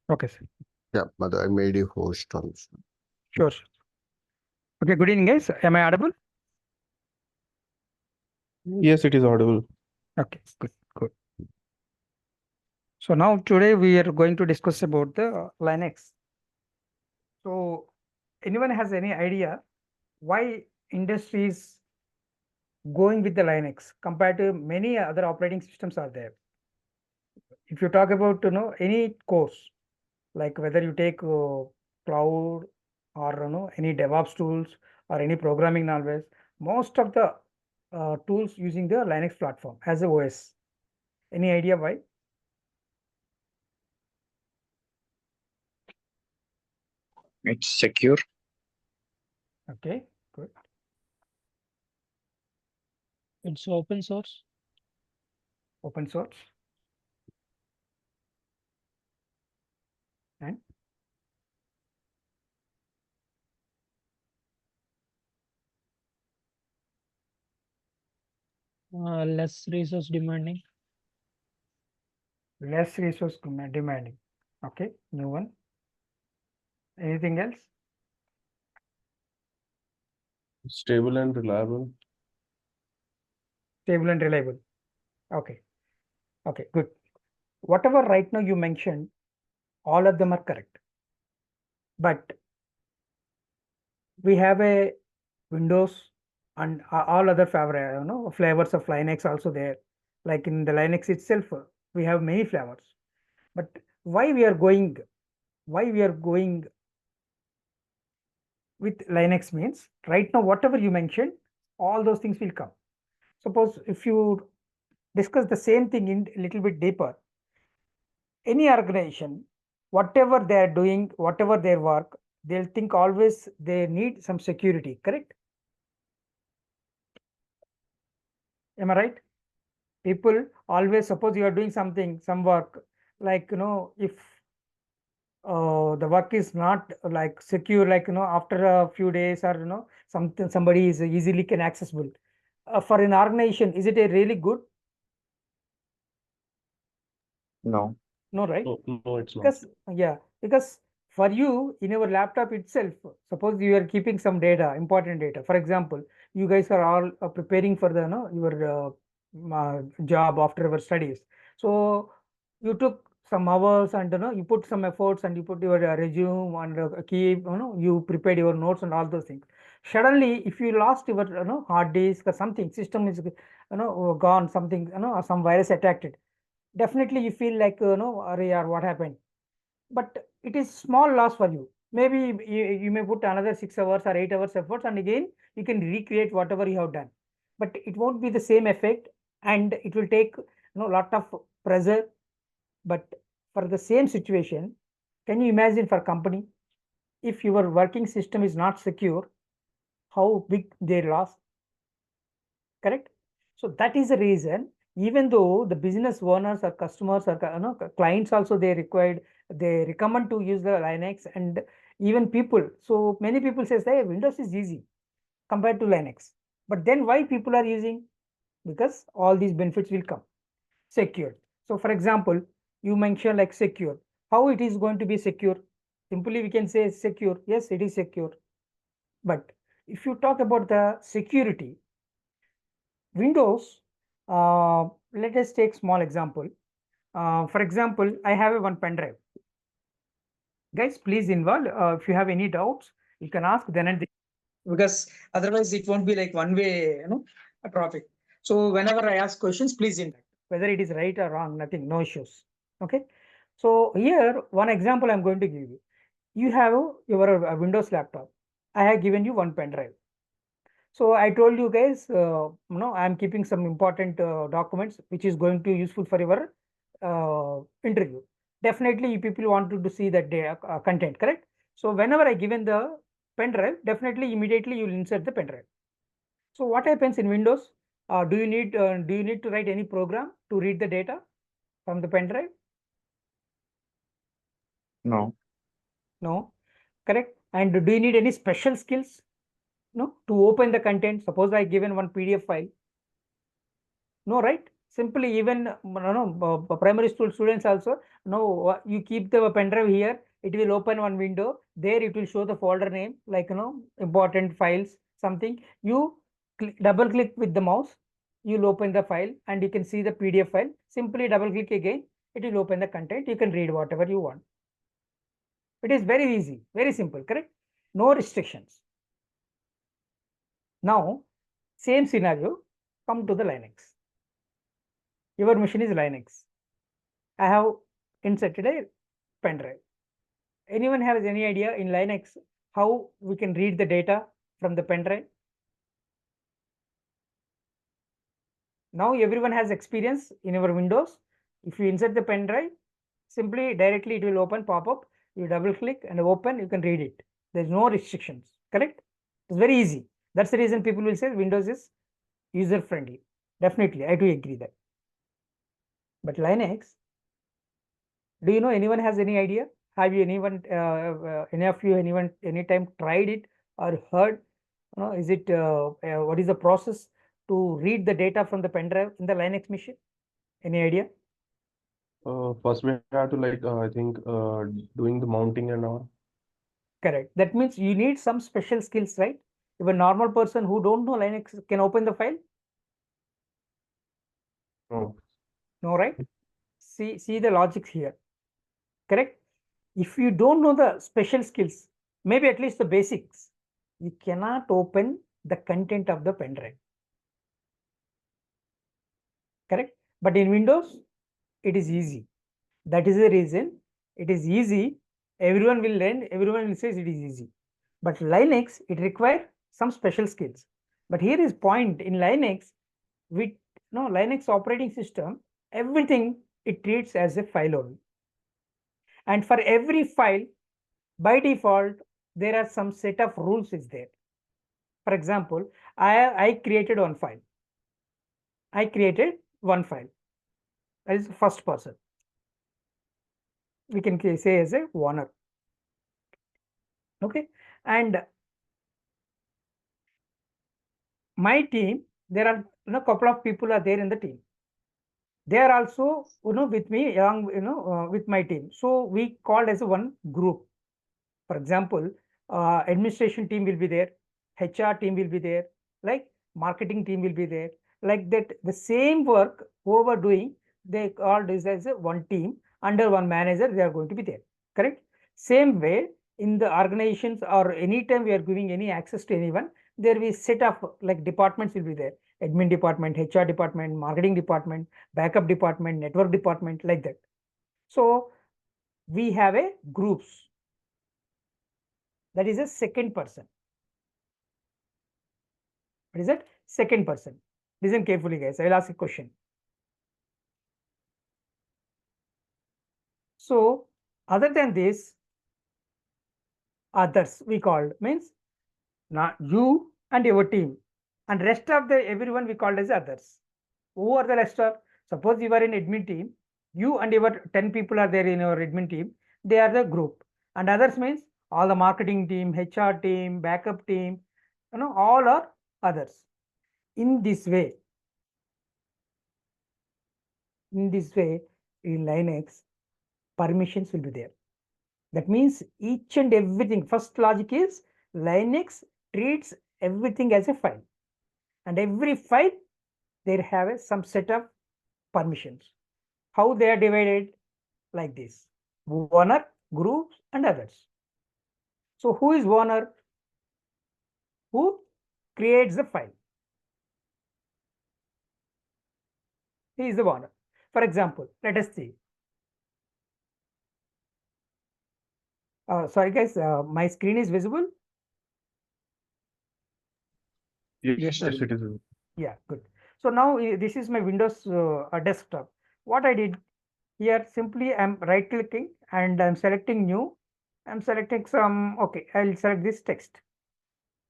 Okay, sir. Yeah, but I made you host also. Sure. Okay, good evening, guys. Am I audible? Yes, it is audible. Okay, good, good. So now today we are going to discuss about the Linux. So anyone has any idea why industries going with the Linux compared to many other operating systems are there? If you talk about any course, like whether you take cloud or any DevOps tools or any programming knowledge, most of the tools using the Linux platform as a OS. Any idea why? It's secure. Okay, good. It's open source. Open source. And Less resource demanding. less resource demanding. Okay, new one. Anything else? Stable and reliable. Stable and reliable. Okay, okay, good. Whatever right now you mentioned, all of them are correct. But we have a Windows and all other flavors of Linux also there. Like in the Linux itself, we have many flavors. But why we are going with Linux means right now, whatever you mentioned, all those things will come. Suppose if you discuss the same thing in a little bit deeper, any organization, whatever they are doing, whatever their work, they'll think always they need some security, correct? Am I right? People always suppose you are doing something, some work, like if the work is not like secure, like after a few days or somebody is easily can accessible. For an organization, is it a really good? No. No, right? No, it's not. Because because for you in your laptop itself, suppose you are keeping some data, important data. For example, you guys are all preparing for the your job after your studies. So you took some hours and you put some efforts and you put your resume and keep you prepared your notes and all those things. Suddenly, if you lost your hard disk or something, system is gone, something some virus attacked it. Definitely you feel like array or what happened, but it is small loss for you. Maybe you may put another 6 hours or 8 hours efforts and again you can recreate whatever you have done, but it won't be the same effect and it will take lot of pressure. But for the same situation, can you imagine for company, if your working system is not secure, how big their loss? Correct? So that is the reason, even though the business owners or customers or clients also they recommend to use the Linux, and even people. So many people says, hey, Windows is easy compared to Linux. But then why people are using? Because all these benefits will come. Secure. So for example, you mentioned like secure. How it is going to be secure? Simply we can say secure. Yes, it is secure. But if you talk about the security, Windows, let us take small example. For example, I have one pen drive. Guys, please involve. If you have any doubts, you can ask then and there. Because otherwise it won't be like one way, a traffic. So whenever I ask questions, please interact. Whether it is right or wrong, nothing, no issues. Okay. So here, one example I'm going to give you. You have your Windows laptop. I have given you one pen drive. So I told you guys, I'm keeping some important documents which is going to useful for your interview. Definitely, you people wanted to see that content, correct? So whenever I given the pen drive, definitely immediately you will insert the pen drive. So what happens in Windows? Do you need to write any program to read the data from the pen drive? No. No, correct. And do you need any special skills? No, to open the content. Suppose I given one PDF file. No, right? Simply even primary school students also, you keep the pen drive here, it will open one window, there it will show the folder name, like important files, something. You double click with the mouse, you'll open the file and you can see the PDF file. Simply double click again, it will open the content, you can read whatever you want. It is very easy, very simple, correct? No restrictions. Now, same scenario, come to the Linux. Your machine is Linux. I have inserted a pen drive. Anyone has any idea in Linux how we can read the data from the pen drive? Now everyone has experience in your Windows. If you insert the pen drive, simply directly it will open pop-up. You double click and open, you can read it. There's no restrictions, correct? It's very easy. That's the reason people will say Windows is user friendly. Definitely, I do agree that. But Linux, do you know anyone has any idea? Have you anyone, any of you, anyone, anytime tried it or heard? Is it, what is the process to read the data from the pen drive in the Linux machine? Any idea? First we have to I think doing the mounting and all. Correct. That means you need some special skills, right? If a normal person who don't know Linux can open the file? No. No, right? See the logic here, correct? If you don't know the special skills, maybe at least the basics, you cannot open the content of the pen drive, correct? But in Windows, it is easy. That is the reason it is easy. Everyone will learn, everyone will say it is easy. But Linux, it requires some special skills. But here is point in Linux, with Linux operating system, everything it treats as a file only. And for every file, by default, there are some set of rules is there. For example, I created one file. I created one file. That is the first person. We can say as a owner. Okay. And my team, there are a couple of people are there in the team. They are also with me along with my team. So we called as one group. For example, administration team will be there, HR team will be there, like marketing team will be there, like that. The same work whoever doing, they called this as a one team under one manager. They are going to be there, correct? Same way in the organizations or anytime we are giving any access to anyone, there will be set of like departments will be there. Admin department, HR department, marketing department, backup department, network department, like that. So we have a groups. That is a second person. What is that? Second person. Listen carefully, guys. I will ask a question. So, other than this, others we called means not you and your team, and rest of the everyone we called as others. Who are the rest of? Suppose you are in admin team, you and your 10 people are there in your admin team. They are the group, and others means all the marketing team, HR team, backup team, all are others. In this way, in Linux, permissions will be there. That means each and everything, first logic is Linux treats everything as a file, and every file they have some set of permissions. How they are divided? Like this: owner, groups, and others. So who is owner? Who creates the file? He is the owner. For example, let us see. Sorry guys, my screen is visible. Yes, sir. it is. Yeah, good. So now this is my Windows desktop. What I did here, simply I'm right clicking and I'm selecting new. I'm selecting some, okay, I'll select this text.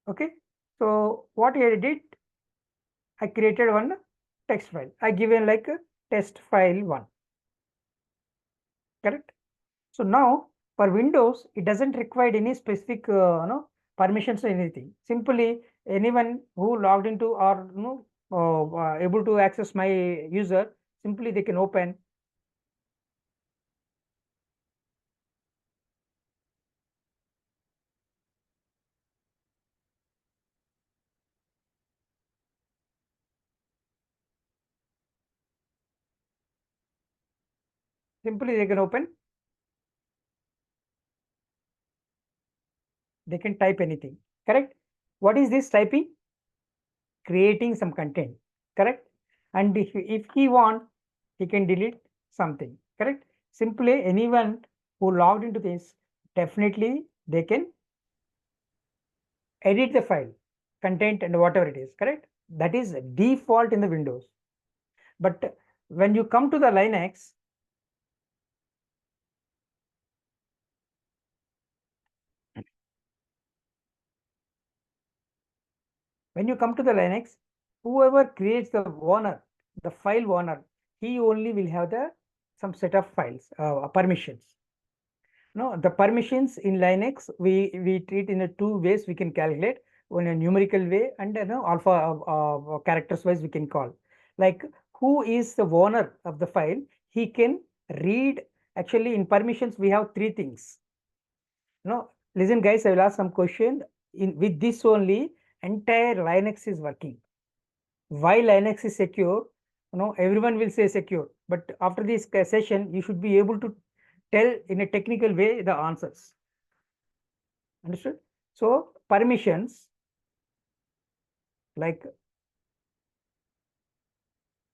Okay. So what I did, I created one text file. I given like a test file 1. Correct. So now for Windows, it doesn't require any specific permissions or anything. Simply anyone who logged into or able to access my user, Simply they can open. Simply they can open. They can type anything, correct? What is this typing? Creating some content, correct? And if he want, he can delete something, correct? Simply anyone who logged into this, definitely they can edit the file, content and whatever it is, correct? That is default in the Windows. But when you come to the Linux, whoever creates the owner, the file owner, he only will have the some set of files, permissions. No, the permissions in Linux, we treat in a two ways we can calculate, one a numerical way and alpha characters wise we can call. Like who is the owner of the file, he can read. Actually, in permissions, we have three things. No, listen guys, I will ask some question. With this only, entire Linux is working. Why Linux is secure? Everyone will say secure, but after this session, you should be able to tell in a technical way the answers. Understood? So permissions like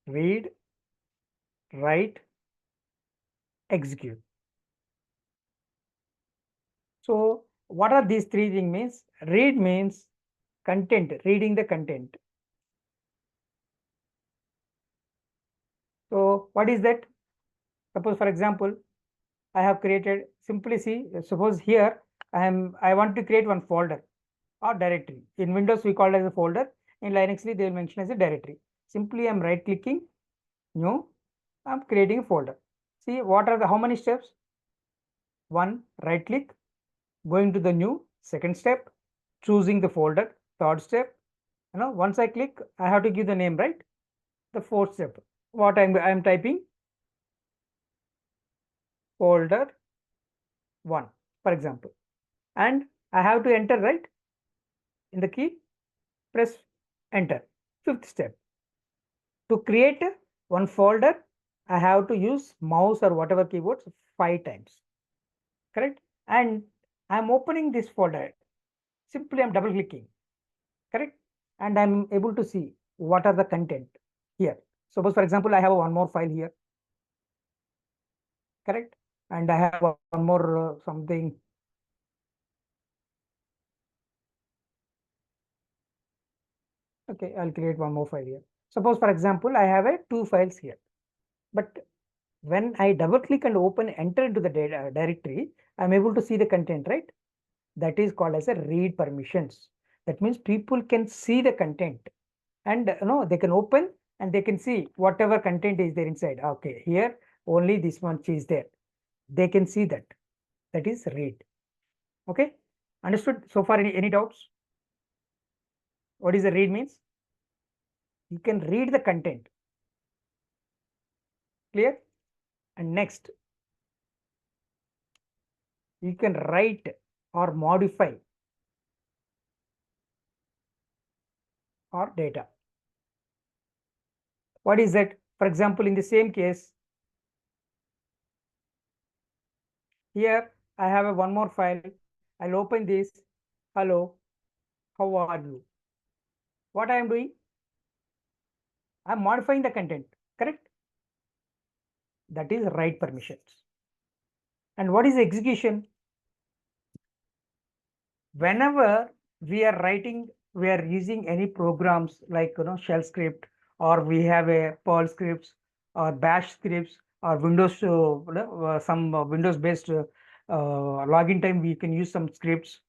read, write, execute. So what are these three things means? Read means content, reading the content. So what is that? Suppose for example, I have created, simply see, suppose here I want to create one folder or directory. In Windows we call it as a folder. In Linux they will mention as a directory. Simply I'm right clicking, new, I'm creating a folder. See what are the how many steps? One, right click, going to the new, second step, choosing the folder, third step. Once I click, I have to give the name, right? The fourth step. What I'm typing? Folder 1, for example. And I have to enter, right? In the key, press enter. Fifth step. To create one folder, I have to use mouse or whatever keyboards 5 times. Correct? And I'm opening this folder. Simply I'm double clicking. Correct? And I'm able to see what are the content here. Suppose, for example, I have one more file here. Correct? And I have one more something. Okay, I'll create one more file here. Suppose, for example, I have 2 files here. But when I double click and open enter into the directory, I'm able to see the content, right? That is called as a read permissions. That means people can see the content and they can open and they can see whatever content is there inside. Okay, here only this one is there. They can see that. That is read. Okay, understood? So far, any doubts? What is the read means? You can read the content. Clear? And next, you can write or modify or data. What is that? For example, in the same case, here I have one more file. I'll open this. Hello, how are you? What I am doing? I'm modifying the content, correct? That is write permissions. And what is execution? Whenever we are writing, we are using any programs like shell script, or we have a Perl scripts or bash scripts or Windows some Windows based login time, we can use some scripts.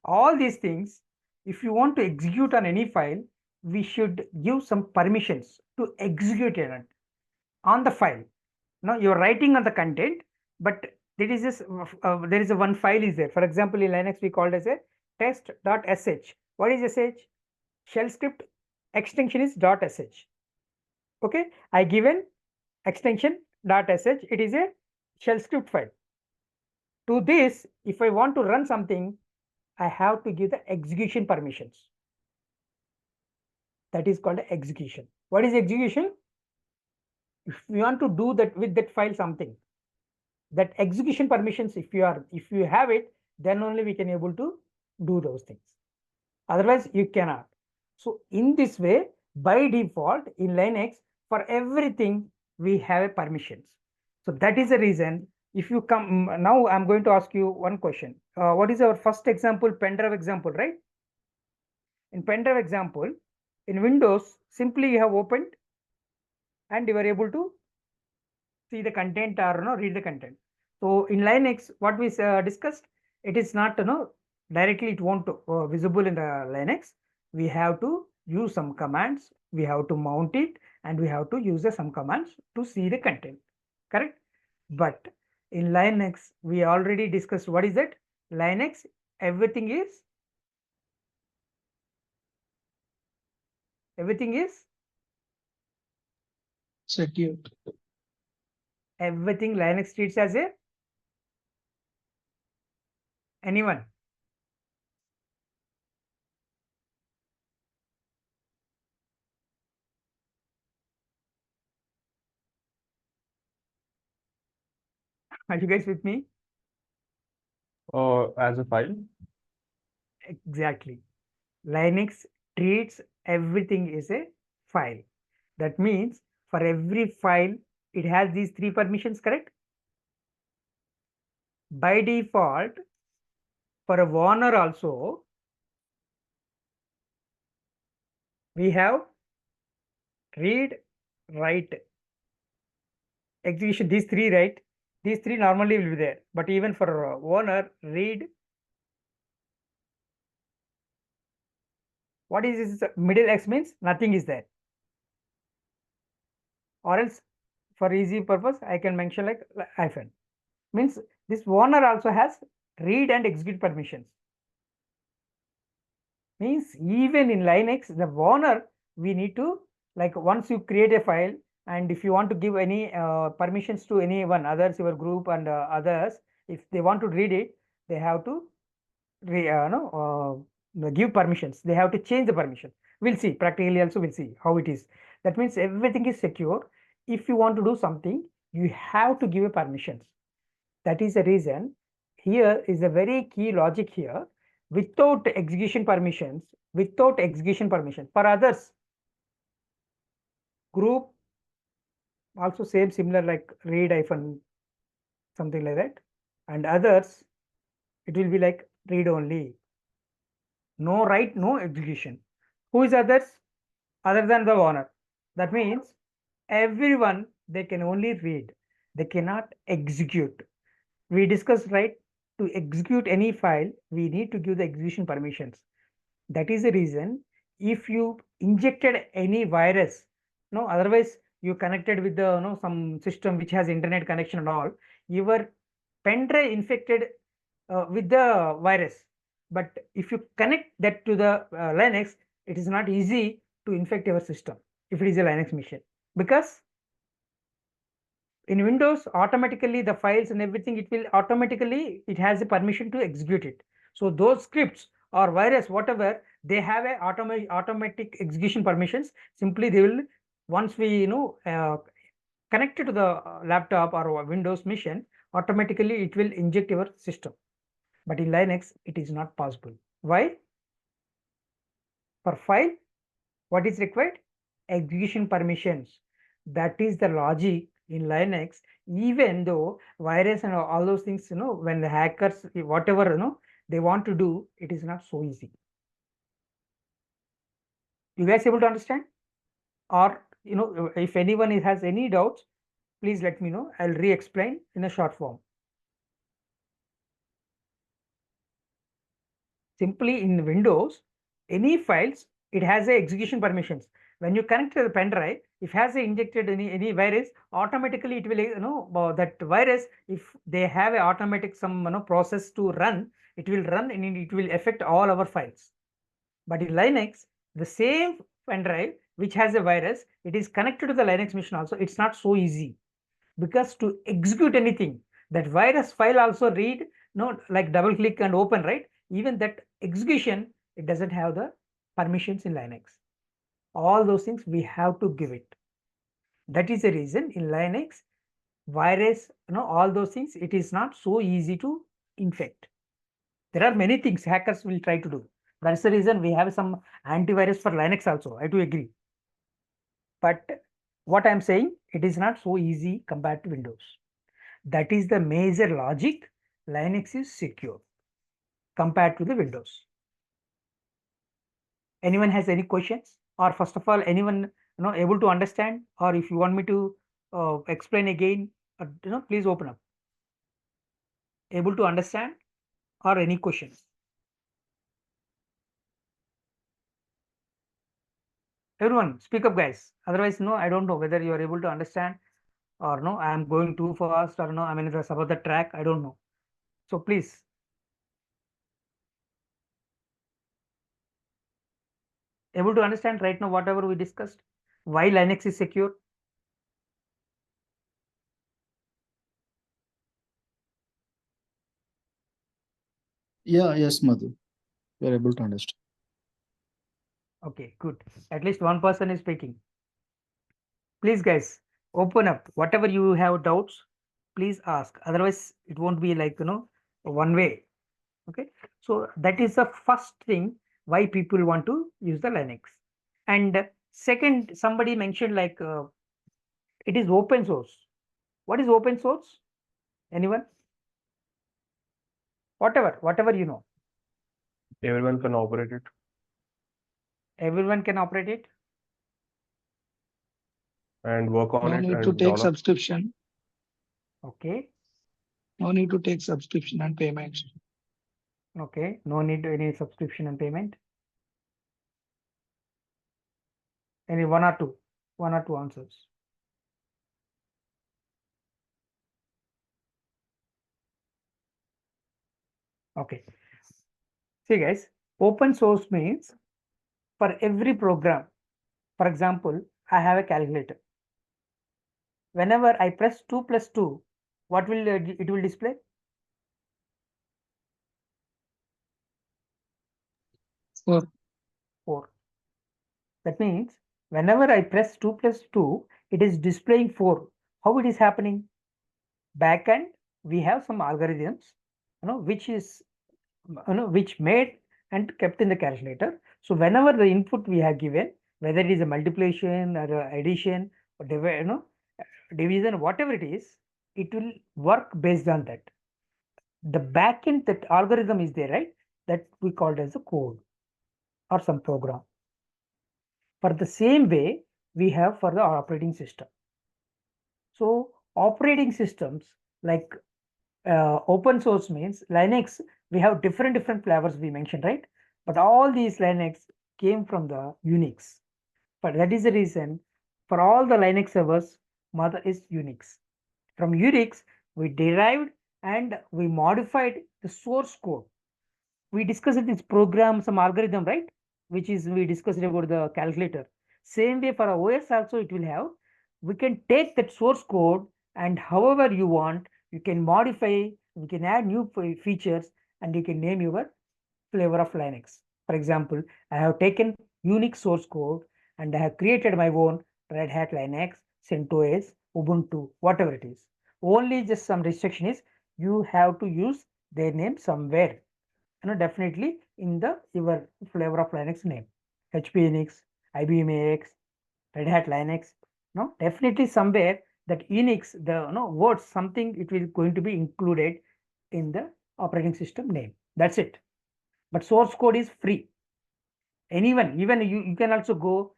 All these things, if you want to execute on any file, we should give some permissions to execute it on the file. Now you're writing on the content, but there is this there is a one file is there. For example, in Linux we called as a test.sh. What is sh? Shell script extension is .sh. Okay, I given extension .sh, it is a shell script file. To this, if I want to run something, I have to give the execution permissions. That is called execution. What is execution? If you want to do that with that file something, that execution permissions, if you have it, then only we can able to do those things. Otherwise, you cannot. So in this way, by default in Linux, for everything we have permissions. So that is the reason. If you come now, I'm going to ask you one question. What is our first example? Pen drive example, right? In pen drive example, in Windows, simply you have opened and you are able to see the content or read the content. So in Linux, what we discussed, it is not directly, it won't visible in the Linux. We have to use some commands, we have to mount it, and we have to use some commands to see the content, correct? But in Linux, we already discussed what is it. Linux, everything is Secure. everything Linux treats as a anyone. Are you guys with me? As a file. Exactly. Linux treats everything as a file. That means for every file, it has these three permissions, correct? By default, for a owner also, we have read, write, execution, these three, right? These three normally will be there. But even for owner, read, what is this middle X means? Nothing is there. Or else, for easy purpose, I can mention like hyphen. Means this owner also has read and execute permissions. Means even in Linux, the owner, we need to, like once you create a file, and if you want to give any permissions to anyone, others, your group and others, if they want to read it, they have to give permissions. They have to change the permission. We'll see, practically also we'll see how it is. That means everything is secure. If you want to do something, you have to give a permissions. That is the reason. Here is a very key logic here. Without execution permissions, for others, group also same similar like read hyphen something like that, and others it will be like read only, no write, no execution. Who is others? Other than the owner. That means everyone, they can only read, they cannot execute. We discussed, right? To execute any file, we need to give the execution permissions. That is the reason. If you injected any virus, no, otherwise you connected with the some system which has internet connection and all, your pen drive infected with the virus. But if you connect that to the Linux, it is not easy to infect your system if it is a Linux machine, because in Windows, automatically the files and everything, it will automatically, it has a permission to execute it. So those scripts or virus, whatever, they have a automatic execution permissions. Simply they will, once we connect it to the laptop or Windows machine, automatically it will inject your system. But in Linux, it is not possible. Why? For file, what is required? Execution permissions. That is the logic in Linux. Even though virus and all those things, when the hackers, whatever, they want to do, it is not so easy. You guys able to understand? Or, if anyone has any doubts, please let me know. I'll re-explain in a short form. Simply in Windows, any files, it has a execution permissions. When you connect to the pen drive, if has injected any virus, automatically it will that virus, if they have a automatic some process to run, it will run and it will affect all our files. But in Linux, the same pen drive which has a virus, it is connected to the Linux machine also. It's not so easy, because to execute anything, that virus file also read, no, like double click and open, right? Even that execution, it doesn't have the permissions in Linux. All those things we have to give it. That is the reason in Linux, virus, all those things, it is not so easy to infect. There are many things hackers will try to do. That's the reason we have some antivirus for Linux also. I do agree. But what I'm saying, it is not so easy compared to Windows. That is the major logic. Linux is secure compared to the Windows. Anyone has any questions? Or first of all, anyone able to understand? Or if you want me to explain again, please open up. Able to understand or any questions? Everyone, speak up, guys. Otherwise, no, I don't know whether you are able to understand or no, I am going too fast or no, I'm in the sub of the track. I don't know. So please. Able to understand right now whatever we discussed? Why Linux is secure? Yeah, yes, Madhu. We are able to understand. Okay, good. At least one person is speaking. Please, guys, open up. Whatever you have doubts, please ask. Otherwise, it won't be like, one way. Okay. So that is the first thing why people want to use the Linux. And second, somebody mentioned like it is open source. What is open source? Anyone? Whatever you know. Everyone can operate it. Everyone can operate it. And work on No it need and to take develop. subscription. Okay. No need to take subscription and payment. Okay. No need to any subscription and payment. Any one or two answers. Okay. See, guys, open source means for every program. For example, I have a calculator. Whenever I press 2 plus 2, what will it will display? 4. 4. That means whenever I press 2 plus 2, it is displaying 4. How it is happening? Backend, we have some algorithms, which made and kept in the calculator. So whenever the input we have given, whether it is a multiplication or a addition or division, whatever it is, it will work based on that. The backend, that algorithm is there, right? That we call it as a code or some program. For the same way, we have for the operating system. So operating systems like open source means Linux, we have different flavors we mentioned, right? But all these Linux came from the Unix. But that is the reason for all the Linux servers, mother is Unix. From Unix, we derived and we modified the source code. We discussed this program, some algorithm, right? Which is we discussed about the calculator. Same way for OS also it will have. We can take that source code and however you want, you can modify, you can add new features and you can name your flavor of Linux. For example, I have taken Unix source code and I have created my own Red Hat Linux, CentOS, Ubuntu, whatever it is. Only just some restriction is you have to use their name somewhere. Definitely in the your flavor of Linux name. HP Unix, IBM AX, Red Hat Linux. No, definitely somewhere that Unix, the words, something it will going to be included in the operating system name. That's it. But source code is free. Anyone, even you can also go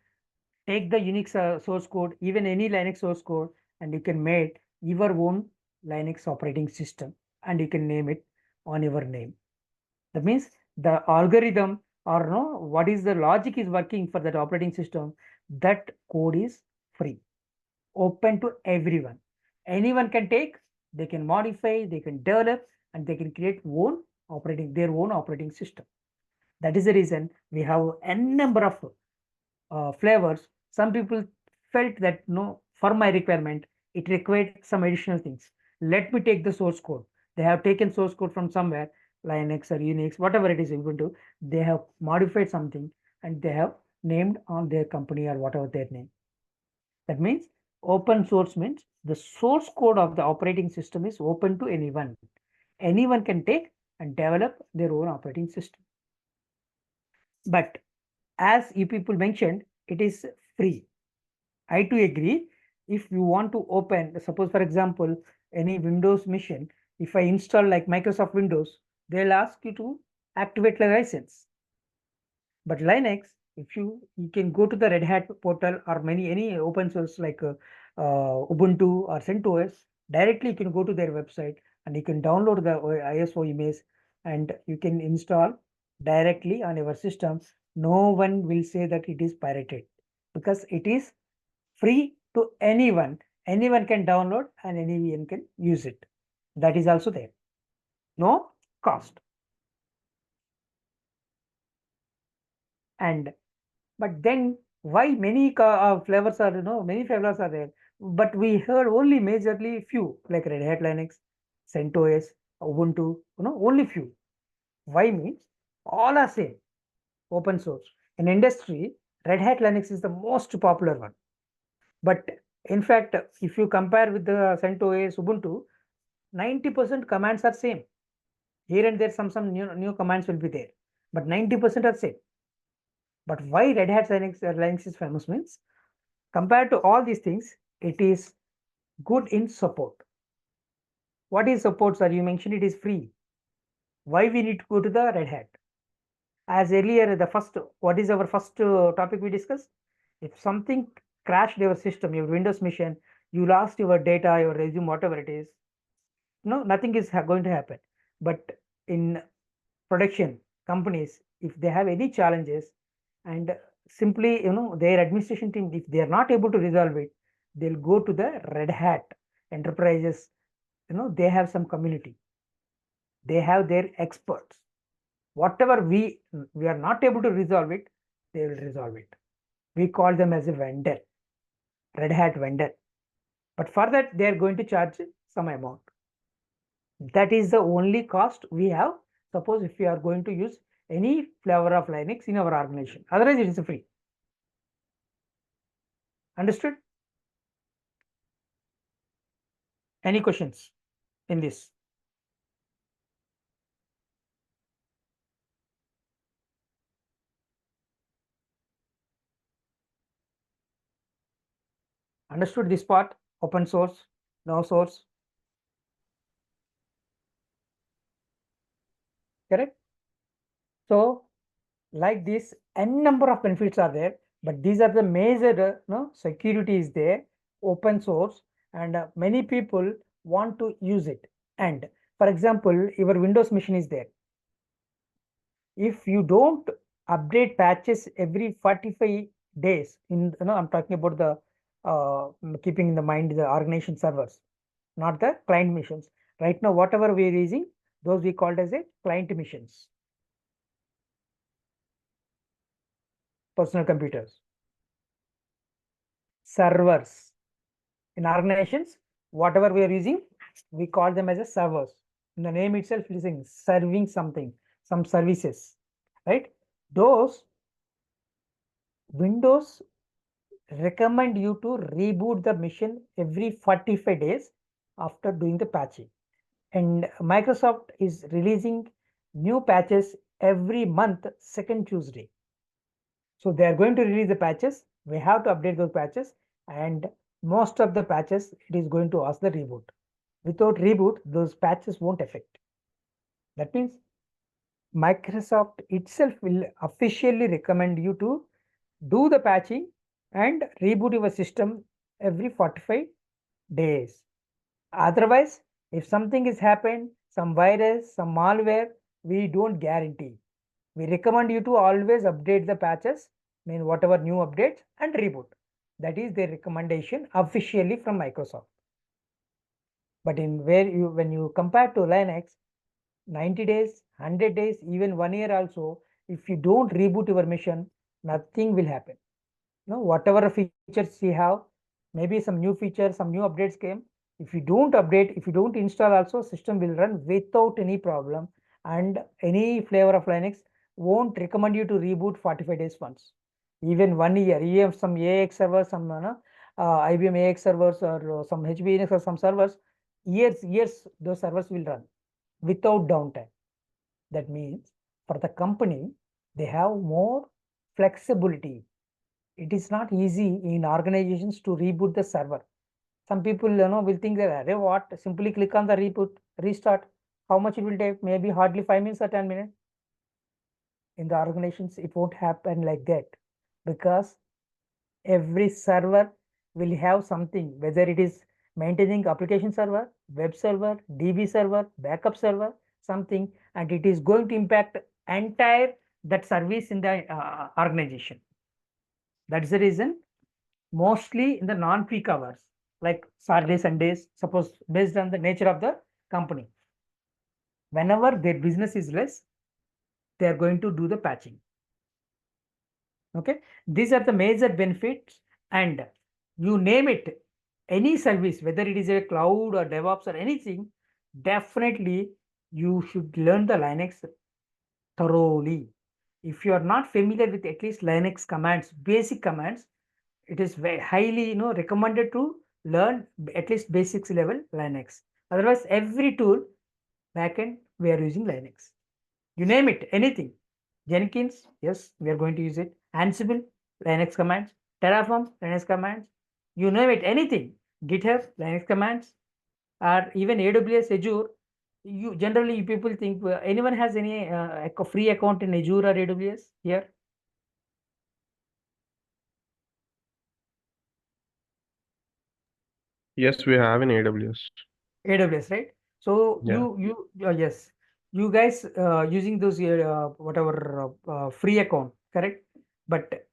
take the Unix source code, even any Linux source code, and you can make your own Linux operating system and you can name it on your name. That means the algorithm or what is the logic is working for that operating system, that code is free, open to everyone. Anyone can take, they can modify, they can develop, and they can create their own operating system. That is the reason we have n number of flavors Some people felt that no, for my requirement, it required some additional things. Let me take the source code. They have taken source code from somewhere, Linux or Unix, whatever it is Ubuntu. They have modified something and they have named on their company or whatever their name. That means open source means the source code of the operating system is open to anyone. Anyone can take and develop their own operating system. But as you people mentioned, it is free. I too agree. If you want to open, suppose for example, any Windows machine, if I install like Microsoft Windows, they'll ask you to activate the license. But Linux, if you can go to the Red Hat portal or any open source like Ubuntu or CentOS, directly you can go to their website and you can download the ISO image and you can install directly on your system. No one will say that it is pirated because it is free to anyone. Anyone can download and anyone can use it. That is also there. No cost. And but then why many flavors are many flavors are there, but we heard only majorly few like Red Hat Linux, CentOS, Ubuntu, only few. Why means all are same, open source. In industry, Red Hat Linux is the most popular one. But in fact, if you compare with the CentOS, Ubuntu, 90% commands are same. Here and there some new commands will be there, but 90% are same. But why Red Hat Linux is famous means, compared to all these things, it is good in support. What is support, sir? You mentioned it is free. Why we need to go to the Red Hat? As earlier, what is our first topic we discussed? If something crashed your system, your Windows machine, you lost your data, your resume, whatever it is, nothing is going to happen. But in production companies, if they have any challenges and simply, their administration team, if they are not able to resolve it, they'll go to the Red Hat enterprises. They have some community. They have their experts. Whatever we are not able to resolve it, they will resolve it. We call them as a vendor, Red Hat vendor. But for that, they are going to charge some amount. That is the only cost we have. Suppose if we are going to use any flavor of Linux in our organization, otherwise it is free. Understood? Any questions in this? Understood this part? Open source, no source. Correct? So, like this, n number of benefits are there, but these are the major security is there, open source, and many people want to use it. And for example, your Windows machine is there. If you don't update patches every 45 days, I'm talking about the keeping in the mind the organization servers, not the client missions. Right now, whatever we are using, those we called as a client missions. Personal computers, servers. In organizations, whatever we are using, we call them as a servers. In the name itself, it is serving something, some services, right? Those Windows recommend you to reboot the machine every 45 days after doing the patching. And Microsoft is releasing new patches every month, second Tuesday. So they are going to release the patches. We have to update those patches, and most of the patches, it is going to ask the reboot. Without reboot, those patches won't affect. That means Microsoft itself will officially recommend you to do the patching and reboot your system every 45 days. Otherwise, if something is happened, some virus, some malware, we don't guarantee. We recommend you to always update the patches, whatever new updates, and reboot. That is their recommendation officially from Microsoft. But when you compare to Linux, 90 days, 100 days, even 1 year also, if you don't reboot your machine, nothing will happen. whatever features you have, maybe some new features, some new updates came. If you don't update, if you don't install also, system will run without any problem, and any flavor of Linux won't recommend you to reboot 45 days once. Even 1 year, even some AX servers, some IBM AX servers or some HBNX or some servers, years those servers will run without downtime. That means for the company, they have more flexibility. It is not easy in organizations to reboot the server. Some people will think that, "Arey, what? Simply click on the reboot, restart. How much it will take? Maybe hardly 5 minutes or 10 minutes." In the organizations, it won't happen like that, because every server will have something, whether it is maintaining application server, web server, DB server, backup server, something, and it is going to impact entire that service in the organization. That's the reason, mostly in the non-peak hours, like Saturday, Sundays, suppose based on the nature of the company, whenever their business is less, they are going to do the patching. Okay, these are the major benefits, and you name it, any service, whether it is a cloud or DevOps or anything, definitely you should learn the Linux thoroughly. If you are not familiar with at least Linux commands, basic commands, it is very highly recommended to learn at least basics level Linux. Otherwise, every tool backend we are using Linux. You name it, anything. Jenkins, yes, we are going to use it. Ansible, Linux commands. Terraform, Linux commands. You name it, anything. GitHub, Linux commands. Or even AWS, Azure. You generally people think anyone has any free account in Azure or AWS here? Yes, we have in AWS. AWS, right? So Yeah. yes, you guys using those whatever free account, correct? But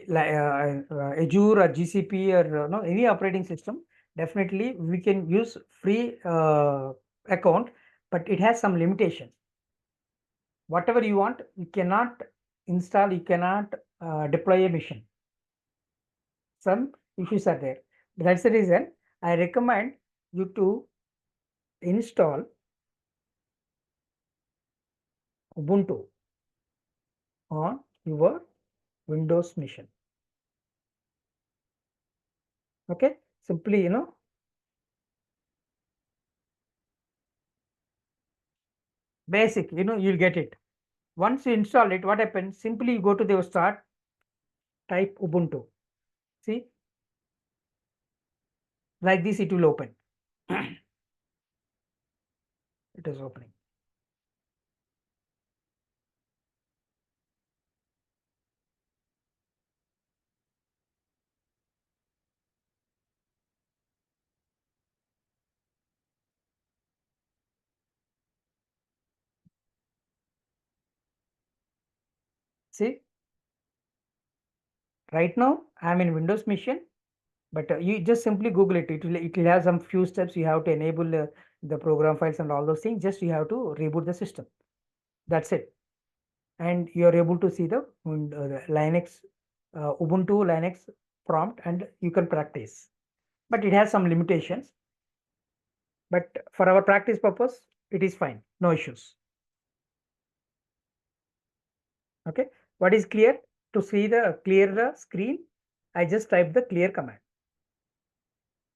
like Azure or GCP or no any operating system, definitely we can use free account, but it has some limitation. Whatever you want, you cannot install, you cannot deploy a mission. Some issues are there. That's the reason I recommend you to install Ubuntu on your Windows machine. Okay, simply basic, you'll get it. Once you install it, what happens? Simply you go to the start, type Ubuntu. See, like this it will open. It is opening. See, right now I am in Windows machine, but you just simply Google it. It will have some few steps. You have to enable the program files and all those things. Just you have to reboot the system. That's it. And you are able to see the Linux, Ubuntu Linux prompt, and you can practice. But it has some limitations. But for our practice purpose, it is fine. No issues. Okay. What is clear? To see the clear the screen, I just type the clear command.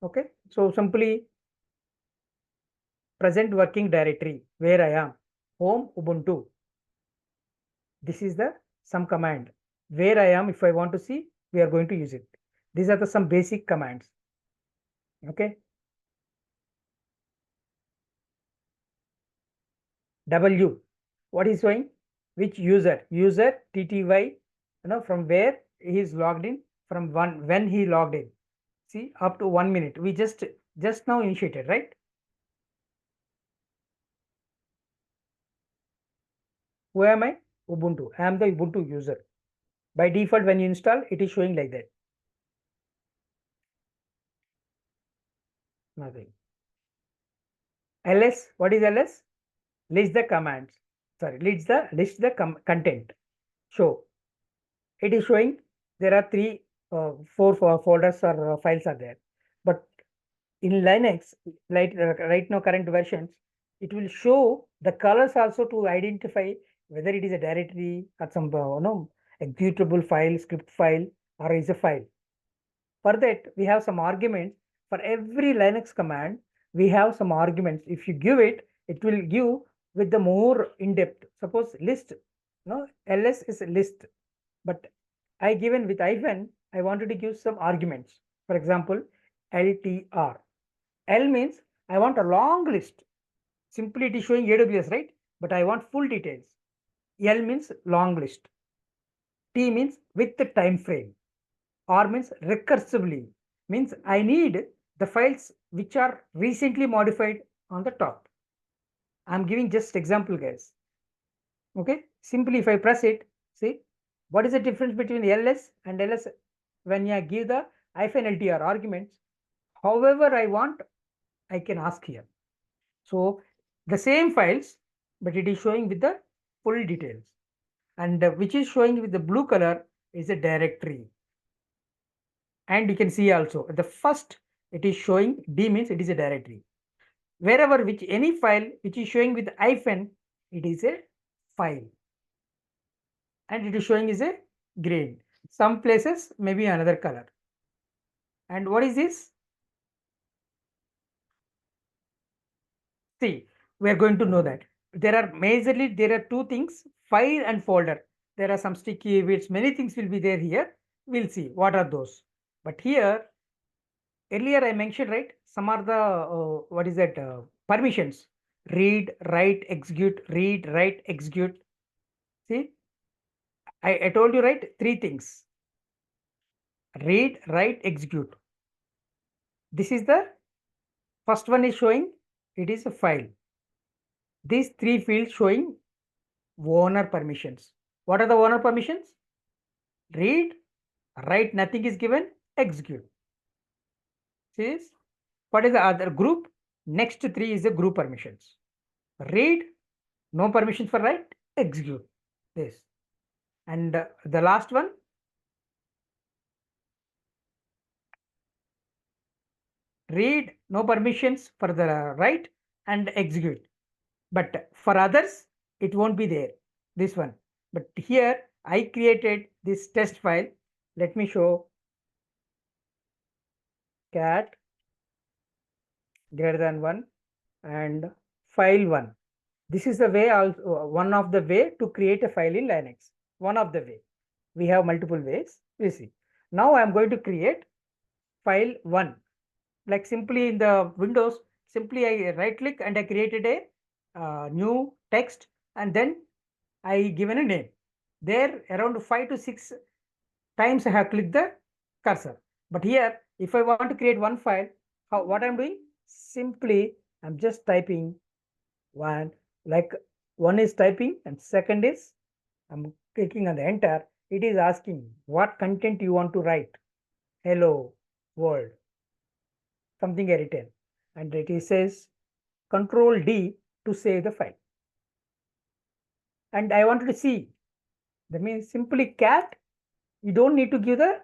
Okay. So simply present working directory where I am, home Ubuntu. This is the some command where I am. If I want to see, we are going to use it. These are the some basic commands. Okay. W, what is showing? Which user? User TTY, from where he is logged in, from when he logged in. See, up to 1 minute. We just now initiated, right? Who am I? Ubuntu. I am the Ubuntu user. By default, when you install, it is showing like that. Nothing. ls, what is ls? List the commands. Sorry, list the content. Show. It is showing there are four folders or files are there. But in Linux, like right now current versions, it will show the colors also to identify whether it is a directory or some executable file, script file, or is a file. For that, we have some arguments. For every Linux command, we have some arguments. If you give it, it will give with the more in-depth. Suppose list, ls is a list, but I given with hyphen, I wanted to give some arguments. For example, LTR. L means I want a long list. Simply it is showing AWS, right? But I want full details. L means long list. T means with the time frame. R means recursively. Means I need the files which are recently modified on the top. I'm giving just example, guys. Okay. Simply if I press it, see what is the difference between ls and ls when I give the hyphen LTR arguments. However I want, I can ask here. So the same files, but it is showing with the full details. And which is showing with the blue color is a directory. And you can see also the first it is showing D means it is a directory. Wherever which any file which is showing with hyphen, it is a file. And it is showing is a green. Some places maybe another color. And what is this? See, we are going to know that. There are two things, file and folder. There are some sticky bits, many things will be there here. We'll see what are those. But here, earlier I mentioned, right, some are the, permissions. Read, write, execute, read, write, execute. See, I told you, right, three things. Read, write, execute. This is the first one is showing, it is a file. These three fields showing owner permissions. What are the owner permissions? Read, write, nothing is given, execute. See this? What is the other group? Next three is the group permissions. Read, no permissions for write, execute. This. And the last one, read, no permissions for the write and execute. But for others, it won't be there. This one. But here I created this test file. Let me show cat greater than 1 and file 1. This is the way, also one of the way to create a file in Linux. One of the way. We have multiple ways. We see. Now I am going to create file 1. Like simply in the Windows, simply I right click and I created a new text and then I given a name. There around 5 to 6 times I have clicked the cursor. But here, if I want to create one file, what I'm doing? Simply, I'm just typing one, like one is typing and second is I'm clicking on the enter. It is asking what content you want to write. Hello world. Something I written. And it says Control D to save the file. And I wanted to see. That means simply cat. You don't need to give the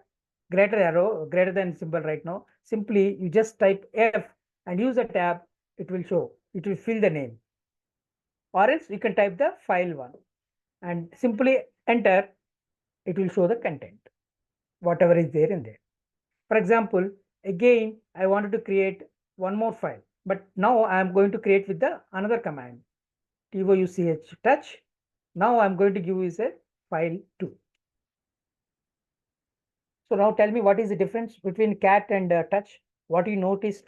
greater arrow, greater than symbol right now. Simply you just type F and use a tab. It will show. It will fill the name. Or else you can type the file 1 and simply enter. It will show the content, whatever is there in there. For example, again, I wanted to create one more file, but now I am going to create with the another command, touch touch. Now I'm going to give is a file 2. So now tell me what is the difference between cat and touch? What you noticed?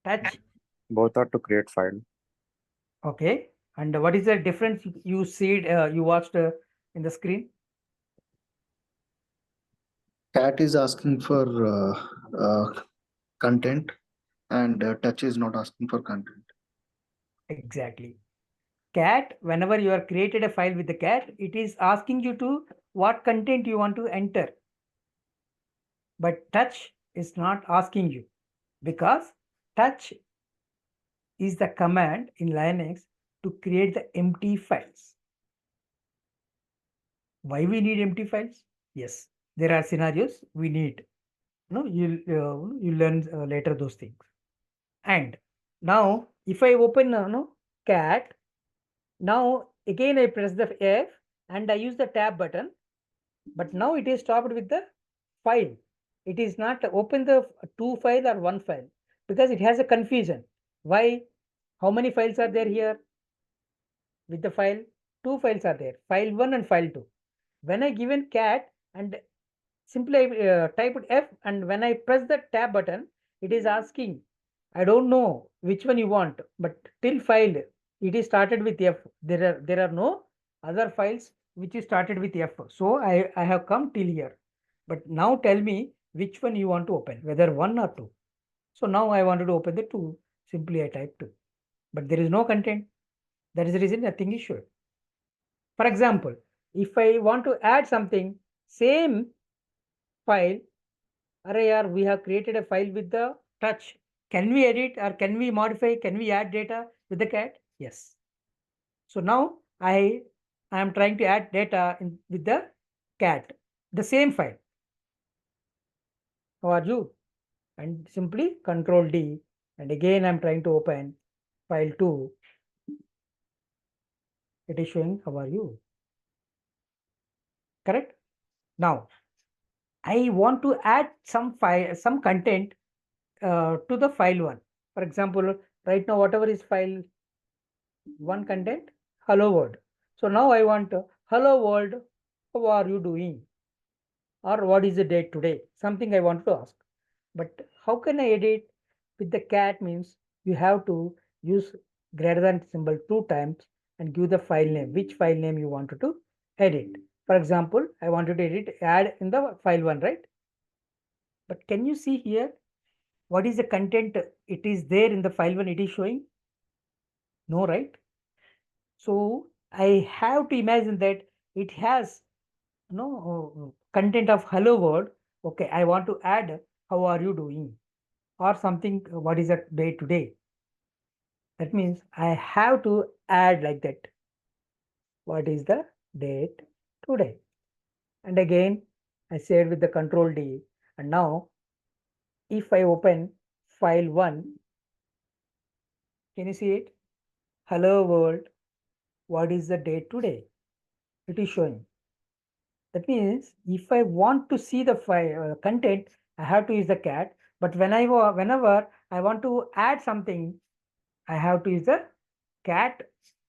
Touch. Both are to create file. Okay. And what is the difference you see, you watched in the screen? Cat is asking for content and touch is not asking for content. Exactly. Cat, whenever you are created a file with the cat, it is asking you to what content you want to enter. But touch is not asking you because touch is the command in Linux to create the empty files. Why we need empty files? Yes, there are scenarios we need. No, you'll learn later those things. And now if I open cat, now again I press the F and I use the tab button, but now it is stopped with the file. It is not open the two file or one file because it has a confusion. Why? How many files are there here? With the file, two files are there, file 1 and file 2. When I given cat and simply typed F, and when I press the tab button, it is asking, I don't know which one you want, but till file it is started with F. There are no other files which is started with F. So I have come till here. But now tell me which one you want to open, whether 1 or 2. So now I wanted to open the 2. Simply I type 2. But there is no content. That is the reason nothing is showed. For example, if I want to add something, same file, we have created a file with the touch. Can we edit or can we modify? Can we add data with the cat? Yes. So now I am trying to add data with the cat, the same file. How are you? And simply Control D, and again I'm trying to open file 2. It is showing how are you. Correct? Now I want to add some file, some content to the file 1. For example, right now whatever is file 1 content, hello world. So now I want hello world, how are you doing? Or what is the date today? Something I want to ask. But how can I edit? With the cat means you have to use greater than symbol 2 times and give the file name, which file name you wanted to edit. For example, I wanted to edit, add in the file 1, right? But can you see here, what is the content? It is there in the file 1, it is showing? No, right? So I have to imagine that it has no content of hello world. Okay, I want to add how are you doing or something, what is the day today. That means I have to add like that. What is the date today? And again, I said with the Control D. And now if I open file 1, can you see it? Hello world, what is the date today? It is showing. That means if I want to see the file content, I have to use the cat. But whenever I want to add something, I have to use the cat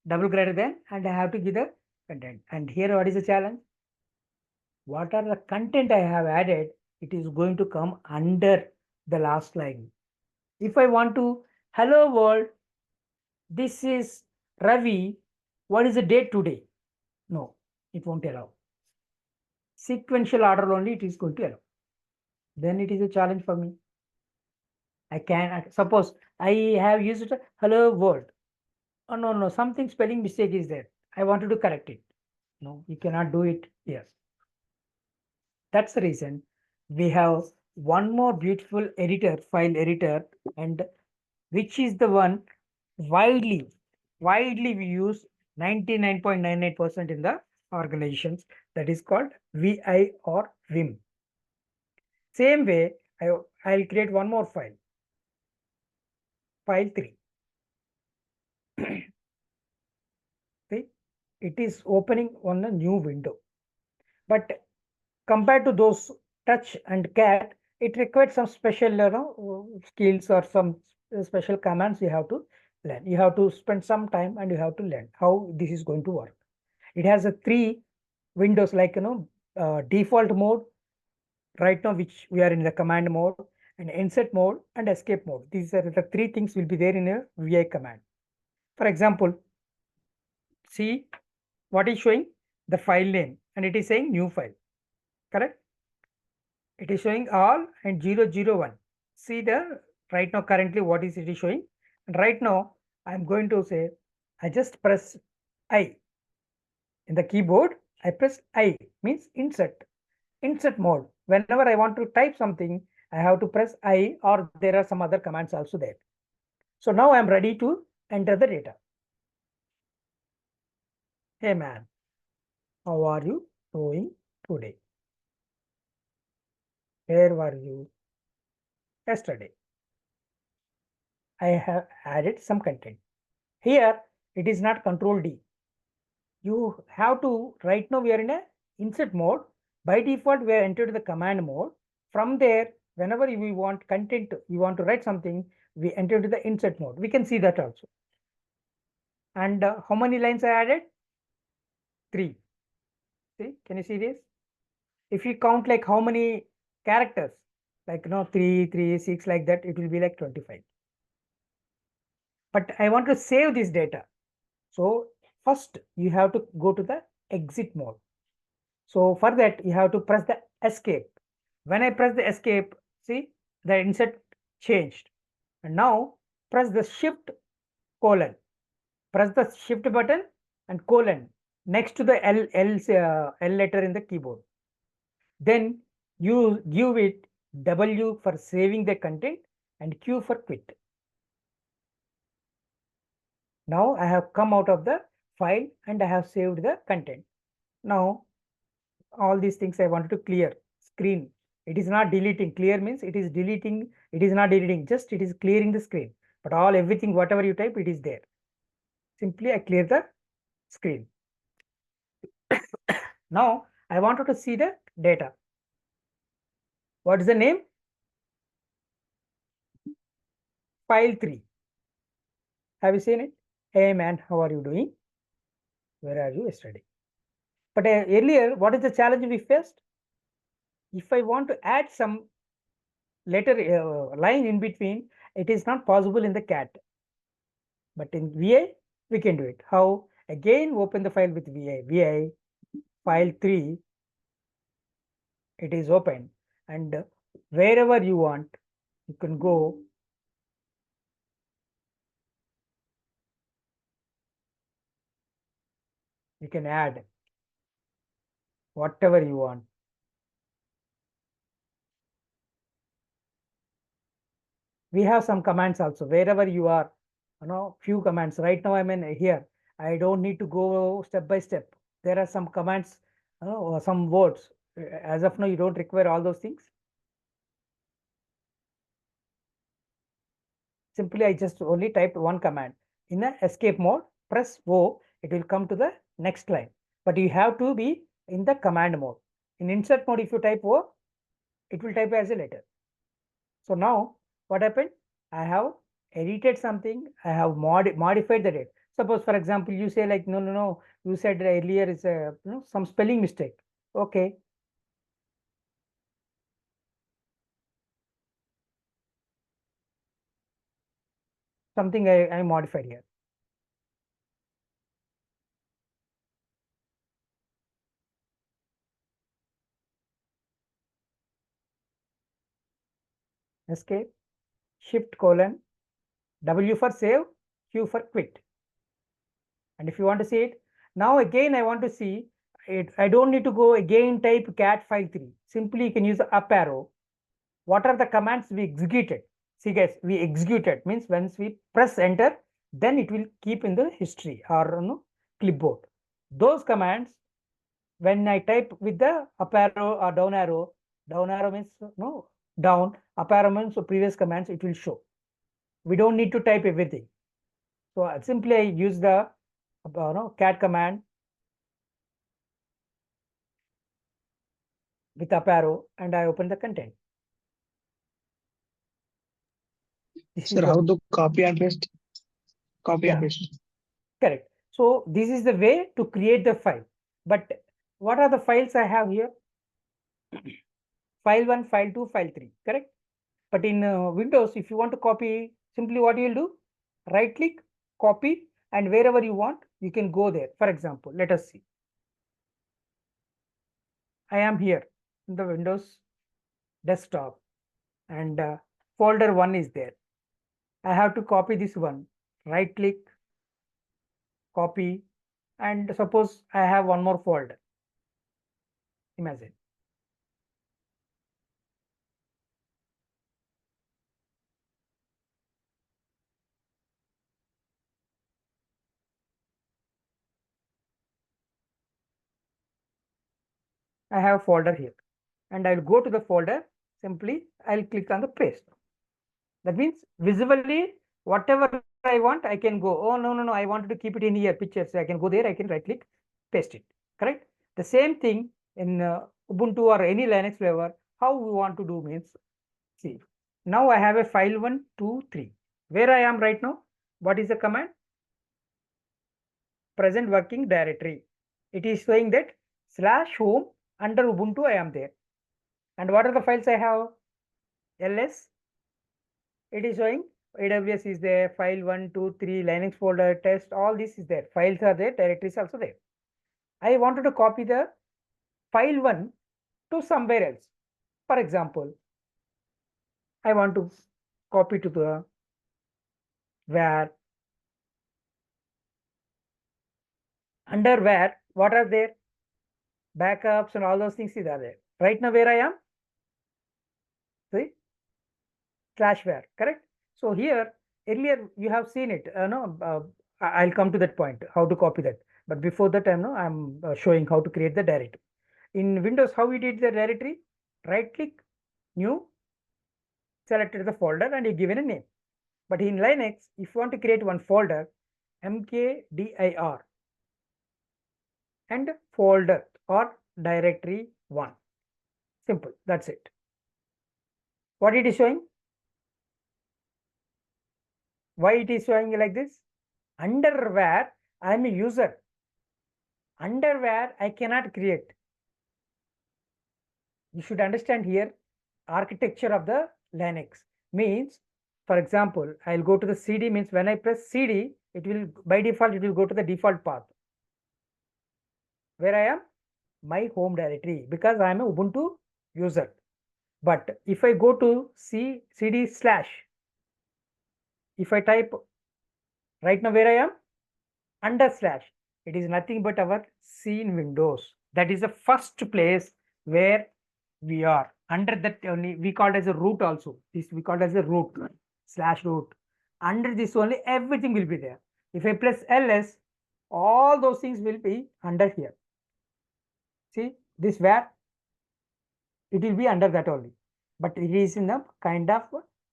double greater than, and I have to give the content. And here what is the challenge? What are the content I have added? It is going to come under the last line. If I want to, hello world, this is Ravi, what is the date today? No, it won't allow. Sequential order only it is going to allow. Then it is a challenge for me. I can, suppose I have used hello world. Oh, no, something spelling mistake is there. I wanted to correct it. No, you cannot do it here. That's the reason we have one more beautiful editor, file editor, and which is the one widely we use 99.98% in the organizations, that is called VI or Vim. Same way, I'll create one more file, file 3. See, it is opening on a new window. But compared to those touch and cat, it requires some special skills or some special commands you have to learn. You have to spend some time and you have to learn how this is going to work. It has a 3 windows like default mode, right now which we are in the command mode, and insert mode and escape mode. These are the 3 things will be there in a VI command. For example, see what is showing? The file name, and it is saying new file, correct? It is showing all and 001. See the right now currently what is it is showing. And right now I'm going to say, I just press I. In the keyboard, I press I, means insert mode. Whenever I want to type something, I have to press I, or there are some other commands also there. So now I'm ready to enter the data. Hey man, how are you doing today? Where were you yesterday? I have added some content. Here, it is not control D. You have to, right now we are in a insert mode. By default, we are entered the command mode. From there, whenever we want content, we want to write something, we enter to the insert mode. We can see that also. And how many lines I added? 3. See, can you see this? If you count like how many characters, like 3, 3, 6, like that, it will be like 25. But I want to save this data. So first you have to go to the exit mode. So for that, you have to press the escape. When I press the escape, see the insert changed. And now press the shift colon. Press the shift button and colon next to the L letter in the keyboard. Then you give it W for saving the content and Q for quit. Now I have come out of the file and I have saved the content. Now all these things I wanted to clear screen. It is not deleting. Clear means it is deleting. It is not deleting. Just it is clearing the screen. But everything whatever you type, it is there. Simply I clear the screen. Now I wanted to see the data. What is the name? File 3. Have you seen it? Hey man, how are you doing? Where are you yesterday? But earlier, what is the challenge we faced? If I want to add some letter line in between, it is not possible in the cat. But in VI, we can do it. How? Again, open the file with VI. VI file 3, it is open. And wherever you want, you can go. You can add whatever you want. We have some commands also. Wherever you are, few commands. Right now I'm in here. I don't need to go step by step. There are some commands, or some words. As of now, you don't require all those things. Simply, I just only typed one command. In the escape mode, press O, it will come to the next line. But you have to be in the command mode. In insert mode, if you type O, it will type as a letter. So now, what happened? I have edited something. I have modified the date. Suppose, for example, you say like, no, you said earlier is a some spelling mistake. Okay. Something I modified here. Escape, shift colon, W for save, Q for quit. And if you want to see it, now again I want to see it. I don't need to go again type cat file 3. Simply you can use the up arrow. What are the commands we executed? See guys, we executed means once we press enter, then it will keep in the history or clipboard. Those commands, when I type with the up arrow or down arrow means down, up arrow means previous commands, it will show. We don't need to type everything. So simply I use the cat command with up arrow and I open the content. Sir, how to copy and paste? Copy and paste. Correct. So this is the way to create the file. But what are the files I have here? File 1, file 2, file 3, correct? But in Windows, if you want to copy, simply what you will do? Right click, copy, and wherever you want, you can go there. For example, let us see. I am here in the Windows desktop and folder 1 is there. I have to copy this one. Right click, copy, and suppose I have one more folder. Imagine. I have a folder here, and I'll go to the folder. Simply, I'll click on the paste. That means visually, whatever I want, I can go. Oh, no, I wanted to keep it in here, pictures. I can go there, I can right click, paste it. Correct? The same thing in Ubuntu or any Linux flavor. How we want to do means, see, now I have a file 1, 2, 3. Where I am right now, what is the command? Present working directory. It is showing that /home under Ubuntu I am there. And what are the files I have? ls. It is showing AWS is there, file 1, 2, 3, Linux folder, test, all this is there. Files are there, directories also there. I wanted to copy the file 1 to somewhere else. For example, I want to copy to the where. Under where, what are there? Backups and all those things are there. Right now, where I am? See? /where, correct? So here, earlier you have seen it. I'll come to that point, how to copy that. But before that, I'm showing how to create the directory. In Windows, how we did the directory? Right click, new, selected the folder and you given a name. But in Linux, if you want to create one folder, mkdir and folder or directory 1. Simple, that's it. What it is showing? Why it is showing like this? Under where I am a user. Under where I cannot create. You should understand here architecture of the Linux means, for example, I'll go to the CD means when I press CD, it will by default it will go to the default path. Where I am? My home directory, because I am a Ubuntu user. But if I go to CD/, if I type right now where I am? Under /, it is nothing but our C in Windows. That is the first place where we are. Under that only we call it as a root also. This we call it as a root, /root. Under this only everything will be there. If I press ls, all those things will be under here. See this where? It will be under that only. But it is in a kind of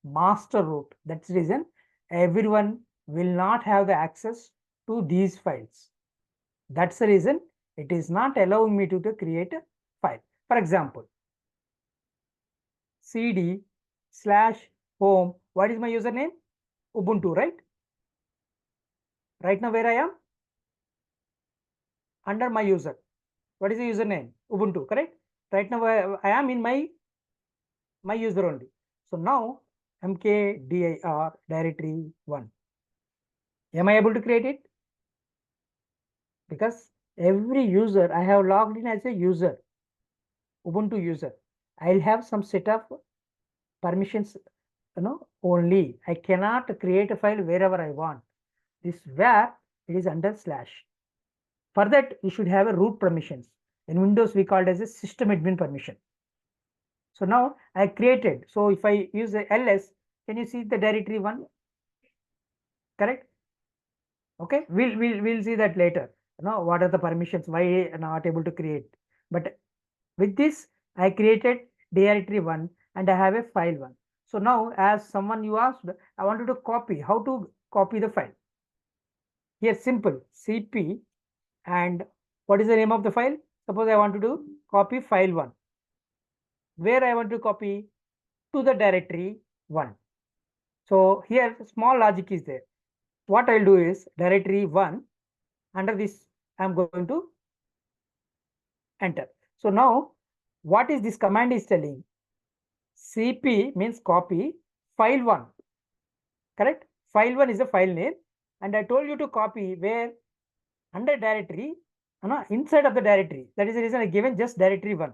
master root. That's the reason everyone will not have the access to these files. That's the reason it is not allowing me to create a file. For example, CD/home. What is my username? Ubuntu, right? Right now where I am? Under my user. What is the username? Ubuntu, correct? Right now I am in my user only. So now mkdir directory 1. Am I able to create it? Because every user I have logged in as a user, Ubuntu user. I'll have some set of permissions, only. I cannot create a file wherever I want. This where it is under /. For that, you should have a root permissions. In Windows, we call it as a system admin permission. So now I created. So if I use the ls, can you see the directory 1? Correct? Okay, we'll see that later. What are the permissions? Why I'm not able to create? But with this, I created directory 1 and I have a file 1. So now, as someone you asked, I wanted to copy. How to copy the file? Here, simple cp and what is the name of the file? Suppose I want to do copy file 1. Where I want to copy? To the directory 1. So here small logic is there. What I'll do is directory 1, under this I'm going to enter. So now what is this command is telling? cp means copy file 1, correct? File 1 is the file name, and I told you to copy where? Under directory, inside of the directory. That is the reason I given just directory 1.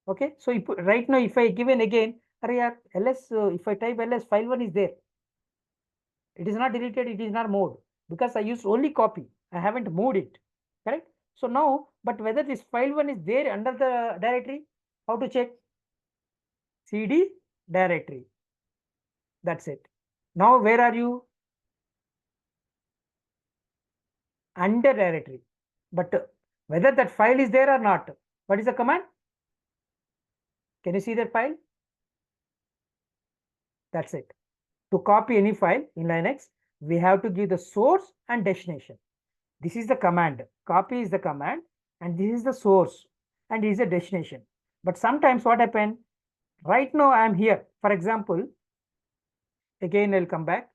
Okay, so right now if I given again, ls, if I type ls, file 1 is there. It is not deleted, it is not moved, because I used only copy. I haven't moved it, correct? So now, but whether this file 1 is there under the directory, how to check? CD directory. That's it. Now where are you? Under directory. But whether that file is there or not, What is the command? Can you see that file? That's it. To copy any file in Linux, we have to give the source and destination. This is the command. Copy is the command, and this is the source, and this is the destination. But sometimes what happen? Right now I am here. For example, again I'll come back.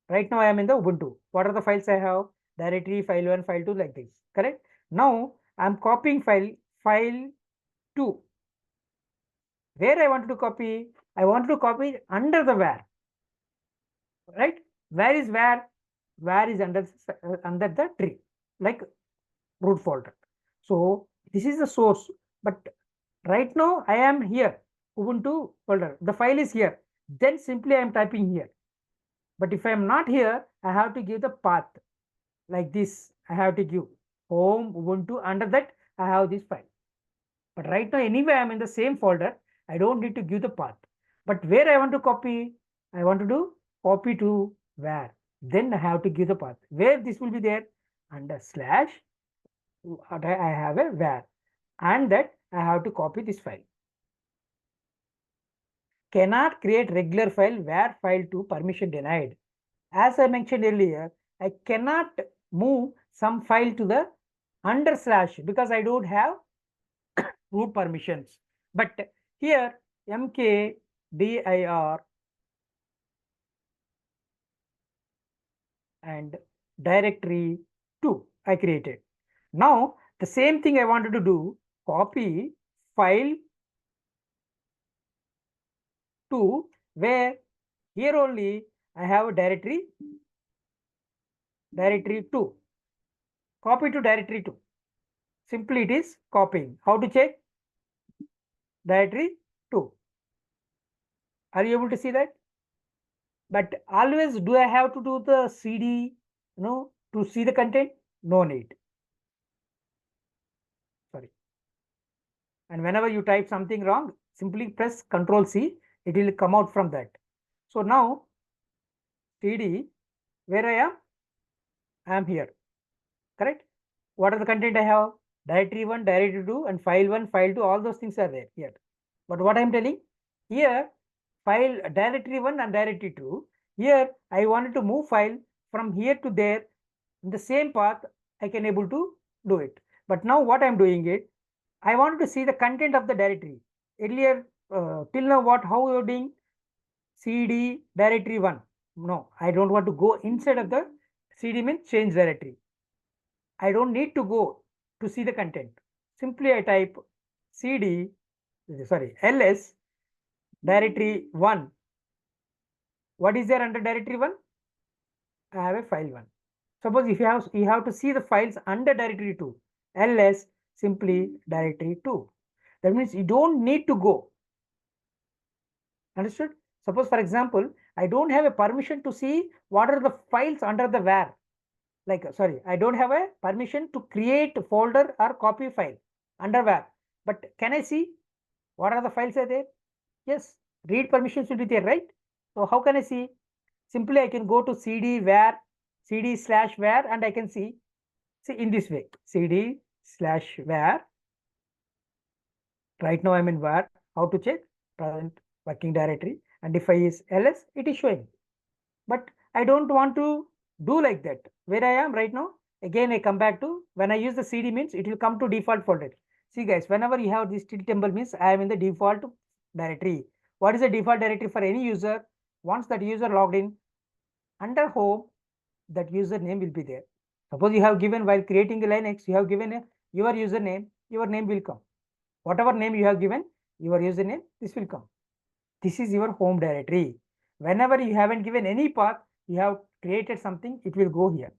Right now I am in the Ubuntu. What are the files I have? Directory, file 1, file 2, like this. Correct? Now I am copying file 2. Where I want to copy? I want to copy under the where. Right? Where is where? Where is under the tree, like root folder. So this is the source. But right now I am here, Ubuntu folder. The file is here. Then simply I am typing here. But if I am not here, I have to give the path like this. I have to give home Ubuntu. Under that, I have this file. But right now, anyway, I am in the same folder. I don't need to give the path. But where I want to copy, I want to do copy to where. Then I have to give the path. Where this will be there? Under slash, I have a where. And that I have to copy this file. Cannot create regular file where file to permission denied. As I mentioned earlier, I cannot move some file to the under slash because I don't have root permissions. But here mkdir and directory 2 I created. Now the same thing I wanted to do, copy file 2 where here only I have a directory 2. Copy to directory 2. Simply it is copying. How to check? Directory 2. Are you able to see that? But always do I have to do the CD, to see the content? No need. Sorry. And whenever you type something wrong, simply press Ctrl C. It will come out from that. So now CD, where I am? I am here. Correct? What are the content I have? Directory 1, directory 2, and file 1, file 2, all those things are there here. But what I am telling here, file directory 1 and directory 2, here I wanted to move file from here to there in the same path. I can able to do it. But now what I am doing it, I wanted to see the content of the directory. Earlier, till now, how you are doing? CD directory 1. No, I don't want to go inside of the CD means change directory. I don't need to go to see the content. Simply I type ls directory 1. What is there under directory 1? I have a file 1. Suppose if you have to see the files under directory 2, ls simply directory 2. That means you don't need to go. Understood? Suppose for example, I don't have a permission to see what are the files under the where. I don't have a permission to create a folder or copy file under where. But can I see what are the files are there? Yes, read permissions will be there, right? So how can I see? Simply I can go to cd where, cd/where, and I can see in this way, cd/where. Right now I'm in where. How to check? Present working directory. And if I use ls, it is showing. But I don't want to do like that. Where I am right now, again I come back to when I use the cd means it will come to default folder. See guys, whenever you have this tilde symbol means I am in the default directory. What is the default directory for any user? Once that user logged in, under home, that username will be there. Suppose you have given while creating a Linux, you have given your username, your name will come. Whatever name you have given, your username, this will come. This is your home directory. Whenever you haven't given any path, you have created something, it will go here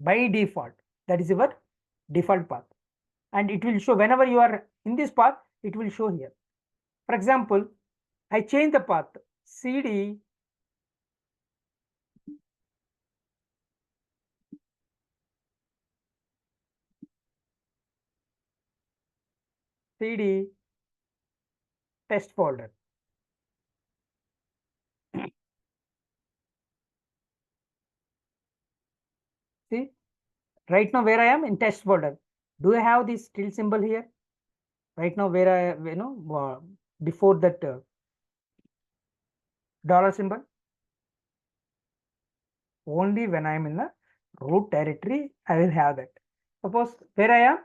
by default. That is your default path. And it will show whenever you are in this path, it will show here. For example, I change the path cd test folder. See, right now where I am in test folder. Do I have this tilde symbol here? Right now, where I, before that dollar symbol? Only when I am in the root directory, I will have that. Suppose where I am,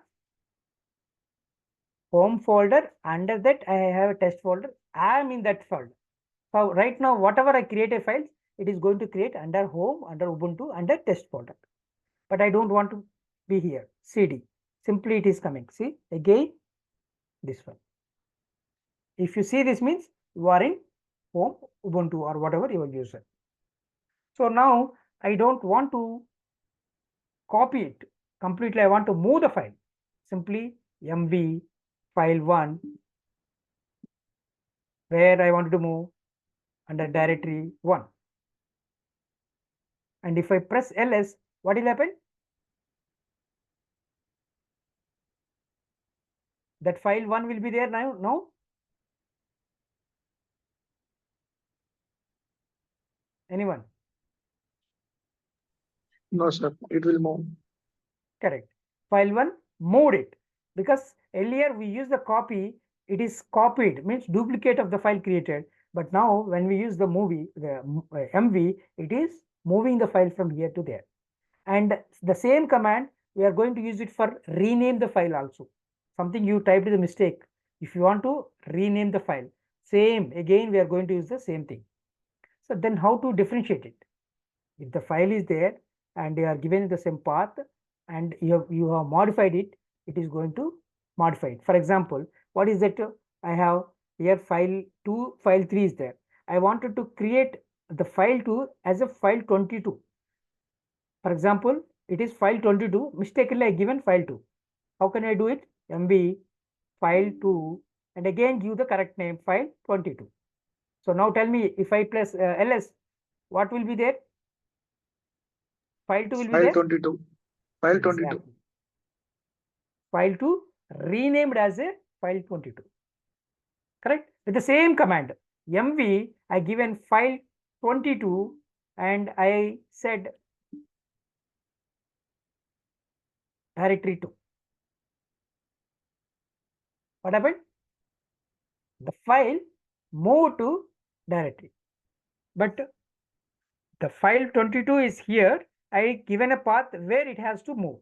home folder, under that I have a test folder. I am in that folder. So right now, whatever I create a file, it is going to create under home, under Ubuntu, under test folder. But I don't want to be here. CD. Simply it is coming. See again, this one. If you see, this means you are in home, Ubuntu, or whatever your user. So now I don't want to copy it completely. I want to move the file. Simply MV file1, where I wanted to move under directory 1. And if I press ls, what will happen? That file 1 will be there now. No? Anyone? No, sir. It will move. Correct. File 1 moved it, because earlier we use the copy, it is copied, means duplicate of the file created. But now when we use the MV, it is moving the file from here to there. And the same command, we are going to use it for rename the file also. Something you typed the mistake. If you want to rename the file, same, again, we are going to use the same thing. So then how to differentiate it? If the file is there and you are given the same path and you have modified it, it is going to modify it. For example, what is that? I have here file 2, file 3 is there. I wanted to create the file 2 as a file 22. For example, it is file 22, mistakenly I given file 2. How can I do it? MB file 2 and again give the correct name, file 22. So now tell me, if I press ls, what will be there? File 2 will be File there? 22. File 22. Exactly. File 2 renamed as a file 22. Correct? With the same command, MV, I given file 22 and I said directory 2. What happened? The file moved to directory. But the file 22 is here. I given a path where it has to move.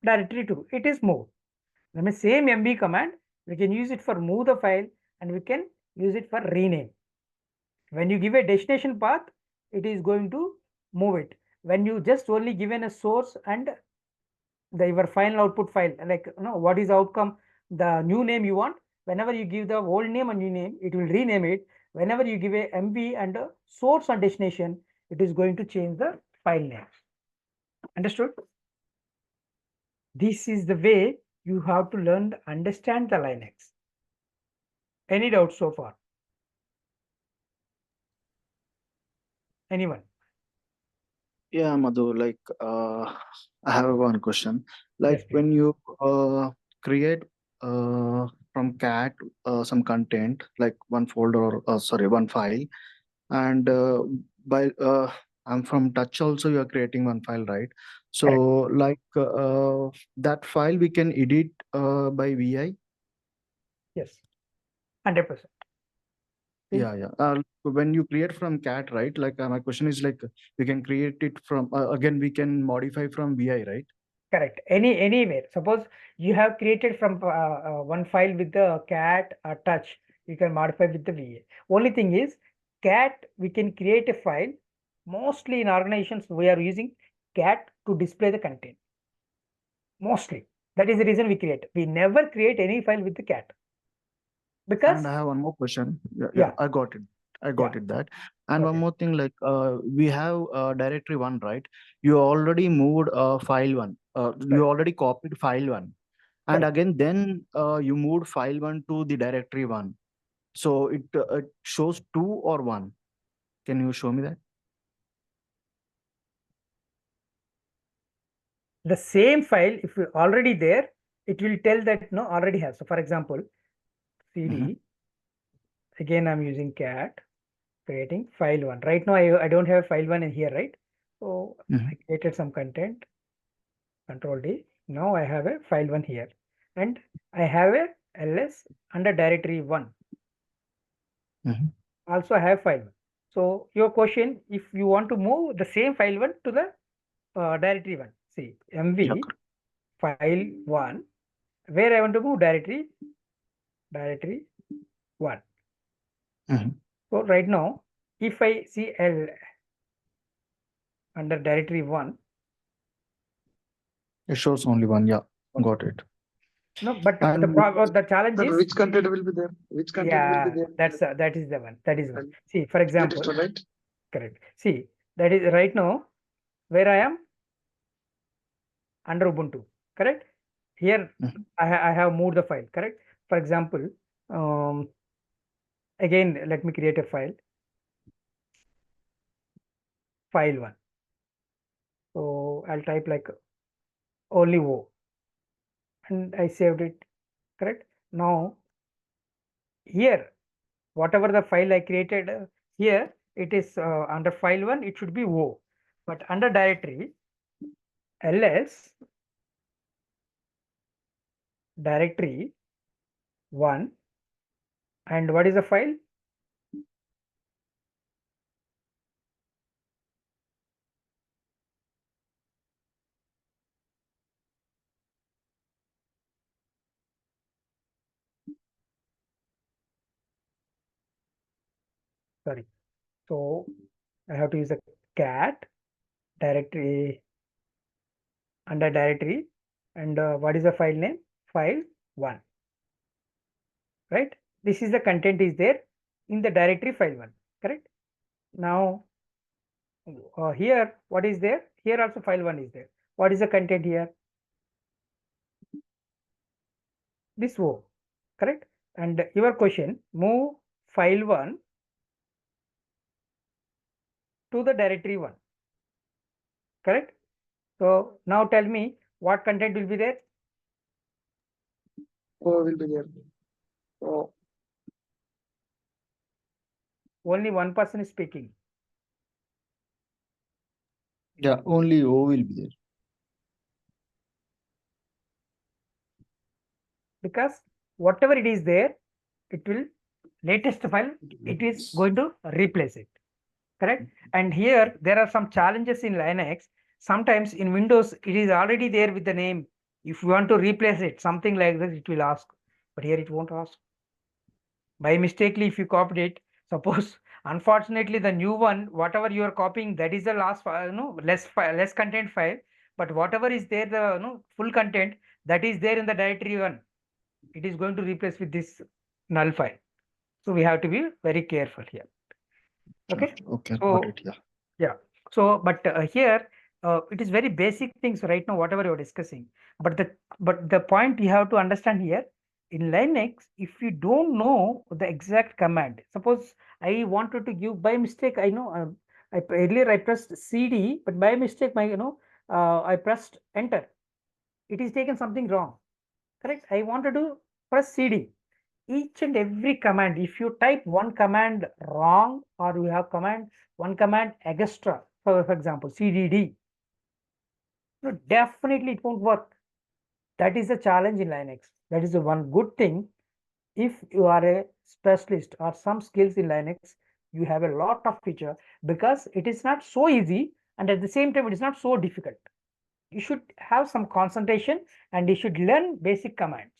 Directory 2. It is moved. Then the same MB command, we can use it for move the file and we can use it for rename. When you give a destination path, it is going to move it. When you just only given a source and your final output file, like what is the outcome, the new name you want, whenever you give the old name and new name, it will rename it. Whenever you give a MB and a source and destination, it is going to change the file name. Understood? This is the way you have to learn to understand the Linux. Any doubts so far? Anyone? Yeah, Madhu, like I have one question. Like Yes, please. when you create from cat some content, like one folder or sorry, one file, and by I'm from touch also you are creating one file, right? So like that file we can edit by VI. Yes, 100%. Yeah. When you create from cat, right? Like my question is like we can create it from again we can modify from VI, right? Correct. Anywhere. Suppose you have created from one file with the cat or touch, you can modify with the VA. Only thing is, cat, we can create a file. Mostly in organizations, we are using cat to display the content. Mostly. That is the reason we create. We never create any file with the cat. Because, And I have one more question. Yeah, yeah, I got it. I got Yeah. it that. And one Okay. more thing, like we have directory 1, right? You already moved file 1. You already copied file 1. And Correct. again, then you moved file 1 to the directory 1. So it shows 2 or 1. Can you show me that? The same file, if you already there, it will tell that no, already has. So for example, CD, again I'm using cat, creating file 1. Right now I don't have file 1 in here, right? So I created some content, Control D. Now I have a file 1 here, and I have a ls under directory 1. Mhm. Also I have file 1. So your question, if you want to move the same file 1 to the directory 1, see mv Yeah, file 1, where I want to move directory 1. Mhm. So right now, if I see L under directory 1, It shows only one. Yeah, got it. no, but And the challenge Then is, which content will be there? Which content will yeah, be there? that is the one. That is one. And See, for example, Latest one, right? correct. See, that is right now where I am under Ubuntu, correct? Here Mhm. I have moved the file, correct? For example, again, let me create a file 1. So I'll type like only O, and I saved it, correct? Now here, whatever the file I created here, it is under file 1, it should be O, but under directory ls directory 1, and what is the file? Sorry. So I have to use a cat directory under directory, and what is the file name? File 1, right? This is the content is there in the directory file 1, correct? Now here, what is there? Here also file 1 is there. What is the content here? This O, correct? And your question, move file 1 to the directory 1, correct? So now tell me what content will be there? Oh, will be there. Oh, Only one person is speaking. Yeah, only O will be there. Because whatever it is there, it will latest file, it is going to replace it, correct? And here there are some challenges in Linux. Sometimes in Windows it is already there with the name. If you want to replace it, something like this, it will ask, but here it won't ask. By mistakenly, if you copied it, suppose unfortunately the new one, whatever you are copying, that is the last file, less content file, but whatever is there, the full content, that is there in the directory 1, it is going to replace with this null file. So we have to be very careful here. Okay. Okay, So got it. Yeah. yeah. So, but here it is very basic things right now, whatever you're discussing. But the point you have to understand here, in Linux, if you don't know the exact command, suppose I wanted to give by mistake, I know earlier I pressed CD, but by mistake I pressed enter. It is taken something wrong, correct? I wanted to press CD. Each and every command, if you type one command wrong, or you have one command extra, for example cdd, definitely it won't work. That is the challenge in Linux. That is the one good thing. If you are a specialist or some skills in Linux, you have a lot of feature, because it is not so easy, and at the same time it is not so difficult. You should have some concentration, and you should learn basic commands.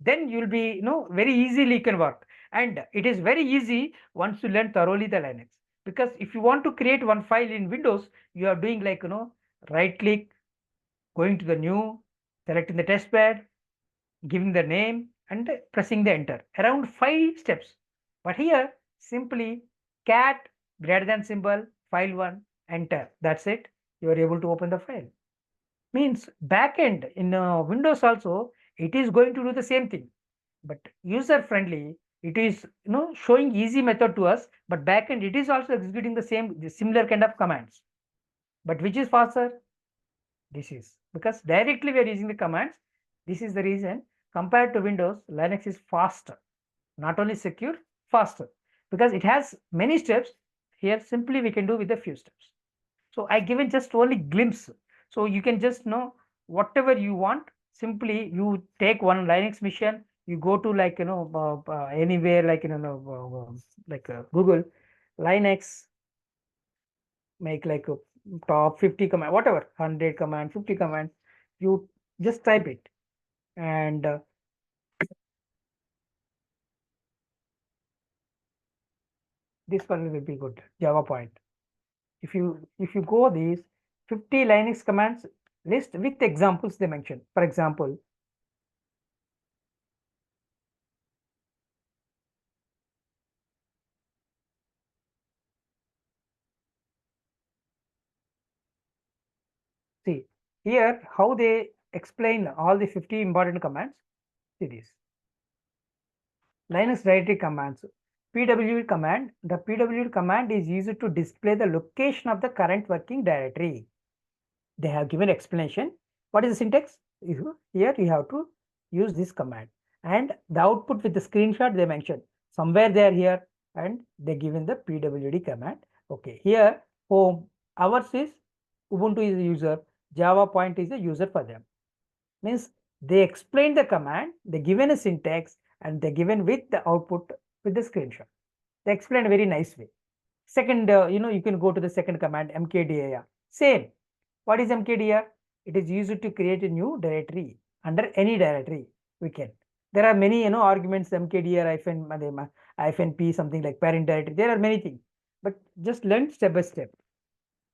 Then you'll be, very easily you can work. And it is very easy once you learn thoroughly the Linux. Because if you want to create one file in Windows, you are doing like, right click, going to the new, selecting the test bed, giving the name, and pressing the enter. Around 5 steps. But here, simply cat greater than symbol, file 1, enter. That's it. You are able to open the file. Means backend in Windows also, it is going to do the same thing, but user friendly, it is showing easy method to us, but backend it is also executing the similar kind of commands. But which is faster? This is because directly we are using the commands. This is the reason, compared to Windows, Linux is faster, not only secure, faster, because it has many steps. Here simply we can do with a few steps. So I given just only glimpse, so you can just know whatever you want, simply you take one Linux machine, you go to like, anywhere like, Google, Linux, make like a top 50 command, whatever, 100 command, 50 command, you just type it. And this one will be good, Java point. If you go these 50 Linux commands list with examples they mention. For example, see here how they explain all the 50 important commands. See this. Linux directory commands. PWD command. The PWD command is used to display the location of the current working directory. They have given explanation. What is the syntax? Here you have to use this command. And the output with the screenshot they mentioned. Somewhere they are here and they given the PWD command. Okay, here home. Ours is Ubuntu is a user. Java point is a user for them. Means they explain the command, they given a syntax, and they given with the output with the screenshot. They explain very nice way. Second, you can go to the second command, mkdir. Same. What is mkdir? It is used to create a new directory under any directory. We can. There are many, arguments, mkdir hyphen p, something like parent directory. There are many things, but just learn step by step.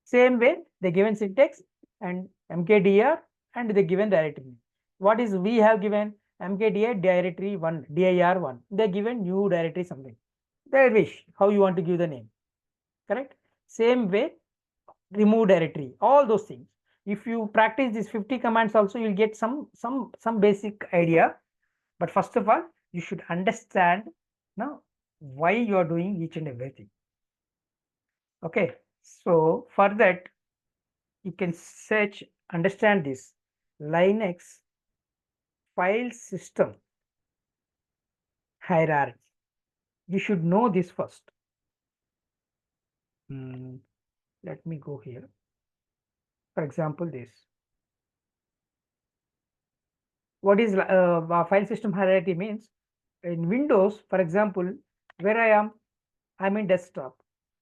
Same way, they given syntax and mkdir and they given directory. What is we have given? Mkdir directory 1, dir 1. They given new directory something. Their wish, how you want to give the name. Correct? Same way, remove directory, all those things. If you practice these 50 commands also, you'll get some basic idea. But first of all, you should understand now why you are doing each and everything. Okay. So for that, you can search, understand this Linux file system hierarchy. You should know this first. Let me go here. For example, this. What is file system hierarchy means? In Windows, for example, where I am, I'm in desktop.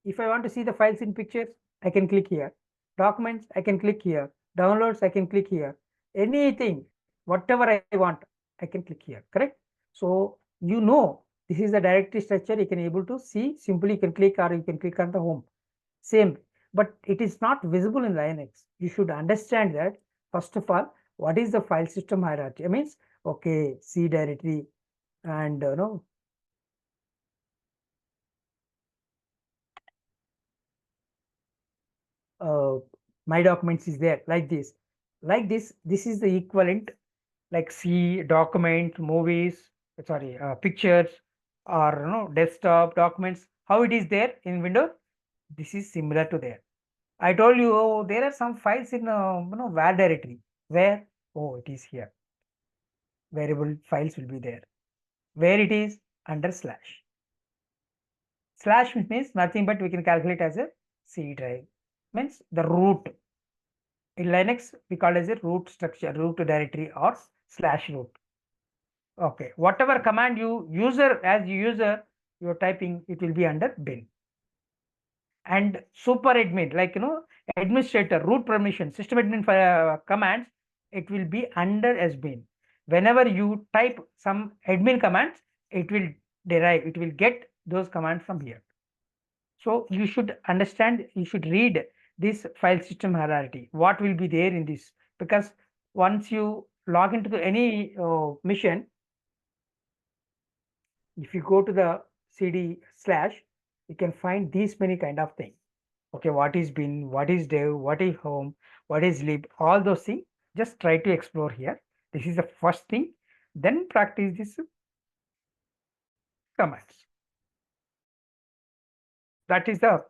If I want to see the files in pictures, I can click here. Documents, I can click here. Downloads, I can click here. Anything, whatever I want, I can click here. Correct? So this is the directory structure. You can able to see. Simply you can click or you can click on the home. Same, but it is not visible in Linux. You should understand that first of all, what is the file system hierarchy? It means, okay, C directory and my documents is there like this. This is the equivalent like C, document, movies, sorry, pictures, or desktop documents. How it is there in Windows? This is similar to there. I told you, there are some files in var directory. Where? Oh, it is here. Variable files will be there. Where it is? Under slash. Slash means nothing but we can calculate as a C drive. Means the root. In Linux, we call it as a root structure, root directory or slash root. Okay. Whatever command as user, you're typing, it will be under bin. And super admin, like administrator, root permission, system admin commands, it will be under admin. Whenever you type some admin commands, it will get those commands from here. So you should understand, you should read this file system hierarchy. What will be there in this? Because once you log into any mission, if you go to the cd slash, you can find these many kind of things. Okay, what is bin, what is dev, what is home, what is lib, all those things. Just try to explore here. This is the first thing. Then practice this commands. That is the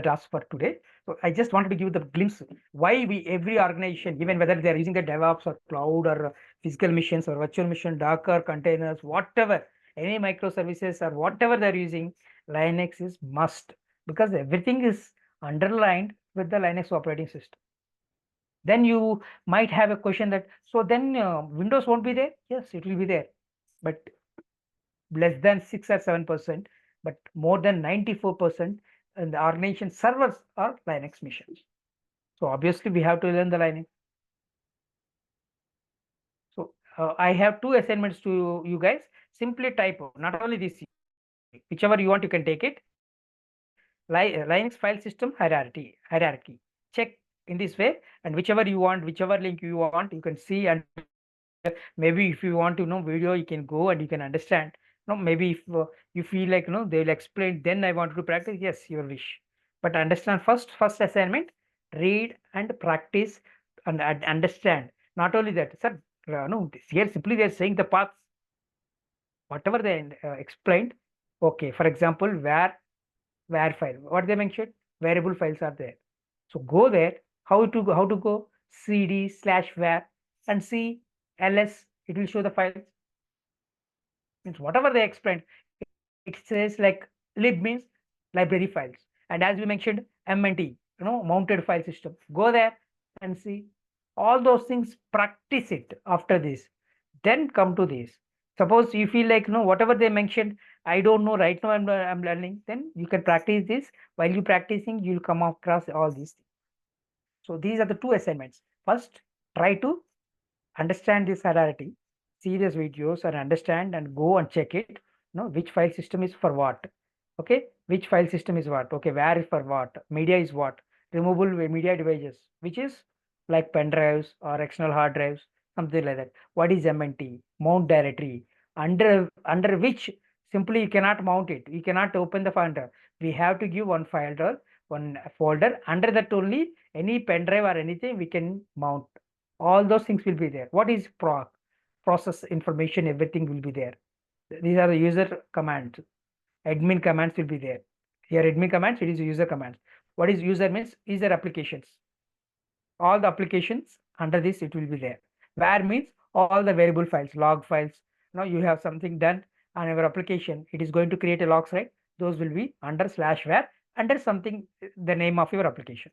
task for today. So I just wanted to give the glimpse why every organization, even whether they are using the DevOps or cloud or physical missions or virtual mission, Docker, containers, whatever, any microservices or whatever they're using, Linux is must, because everything is underlined with the Linux operating system. Then you might have a question that, so then Windows won't be there? Yes, it will be there, but less than 6 or 7%, but more than 94% in the organization servers are Linux machines. So obviously we have to learn the Linux. So I have 2 assignments to you guys. Simply type, not only this, whichever you want, you can take it. Linux file system hierarchy. Check in this way, and whichever you want, whichever link you want, you can see, and maybe if you want to know video, you can go and you can understand. No, maybe if you feel like they'll explain, then I want to practice. Yes, your wish, but understand first. First assignment: read and practice and understand. Not only that, sir. No, here simply they're saying the paths, whatever they explained. Okay, for example, where file, what they mentioned, variable files are there. So go there. How to go? cd/var and see ls. It will show the files. Means whatever they explained, it says like lib means library files, and as we mentioned, mnt, mounted file system. Go there and see all those things. Practice it after this. Then come to this. Suppose you feel like whatever they mentioned, I don't know right now. I'm learning. Then you can practice this. While you practicing, you'll come across all these things. So these are the 2 assignments. First, try to understand this hierarchy, see these videos and understand and go and check it. Which file system is for what? Okay, which file system is what? Okay, where is for what? Media is what? Removable media devices, which is like pen drives or external hard drives, something like that. What is MNT? Mount directory, under which simply you cannot mount it. You cannot open the folder. We have to give one folder, under that only any pen drive or anything we can mount. All those things will be there. What is process information? Everything will be there. These are the user commands. Admin commands will be there. Here admin commands, it is user commands. What is user means? User applications. All the applications under this it will be there. Where means all the variable files, log files. Now you have something done on your application. It is going to create a logs, right? Those will be under /var, under something, the name of your application.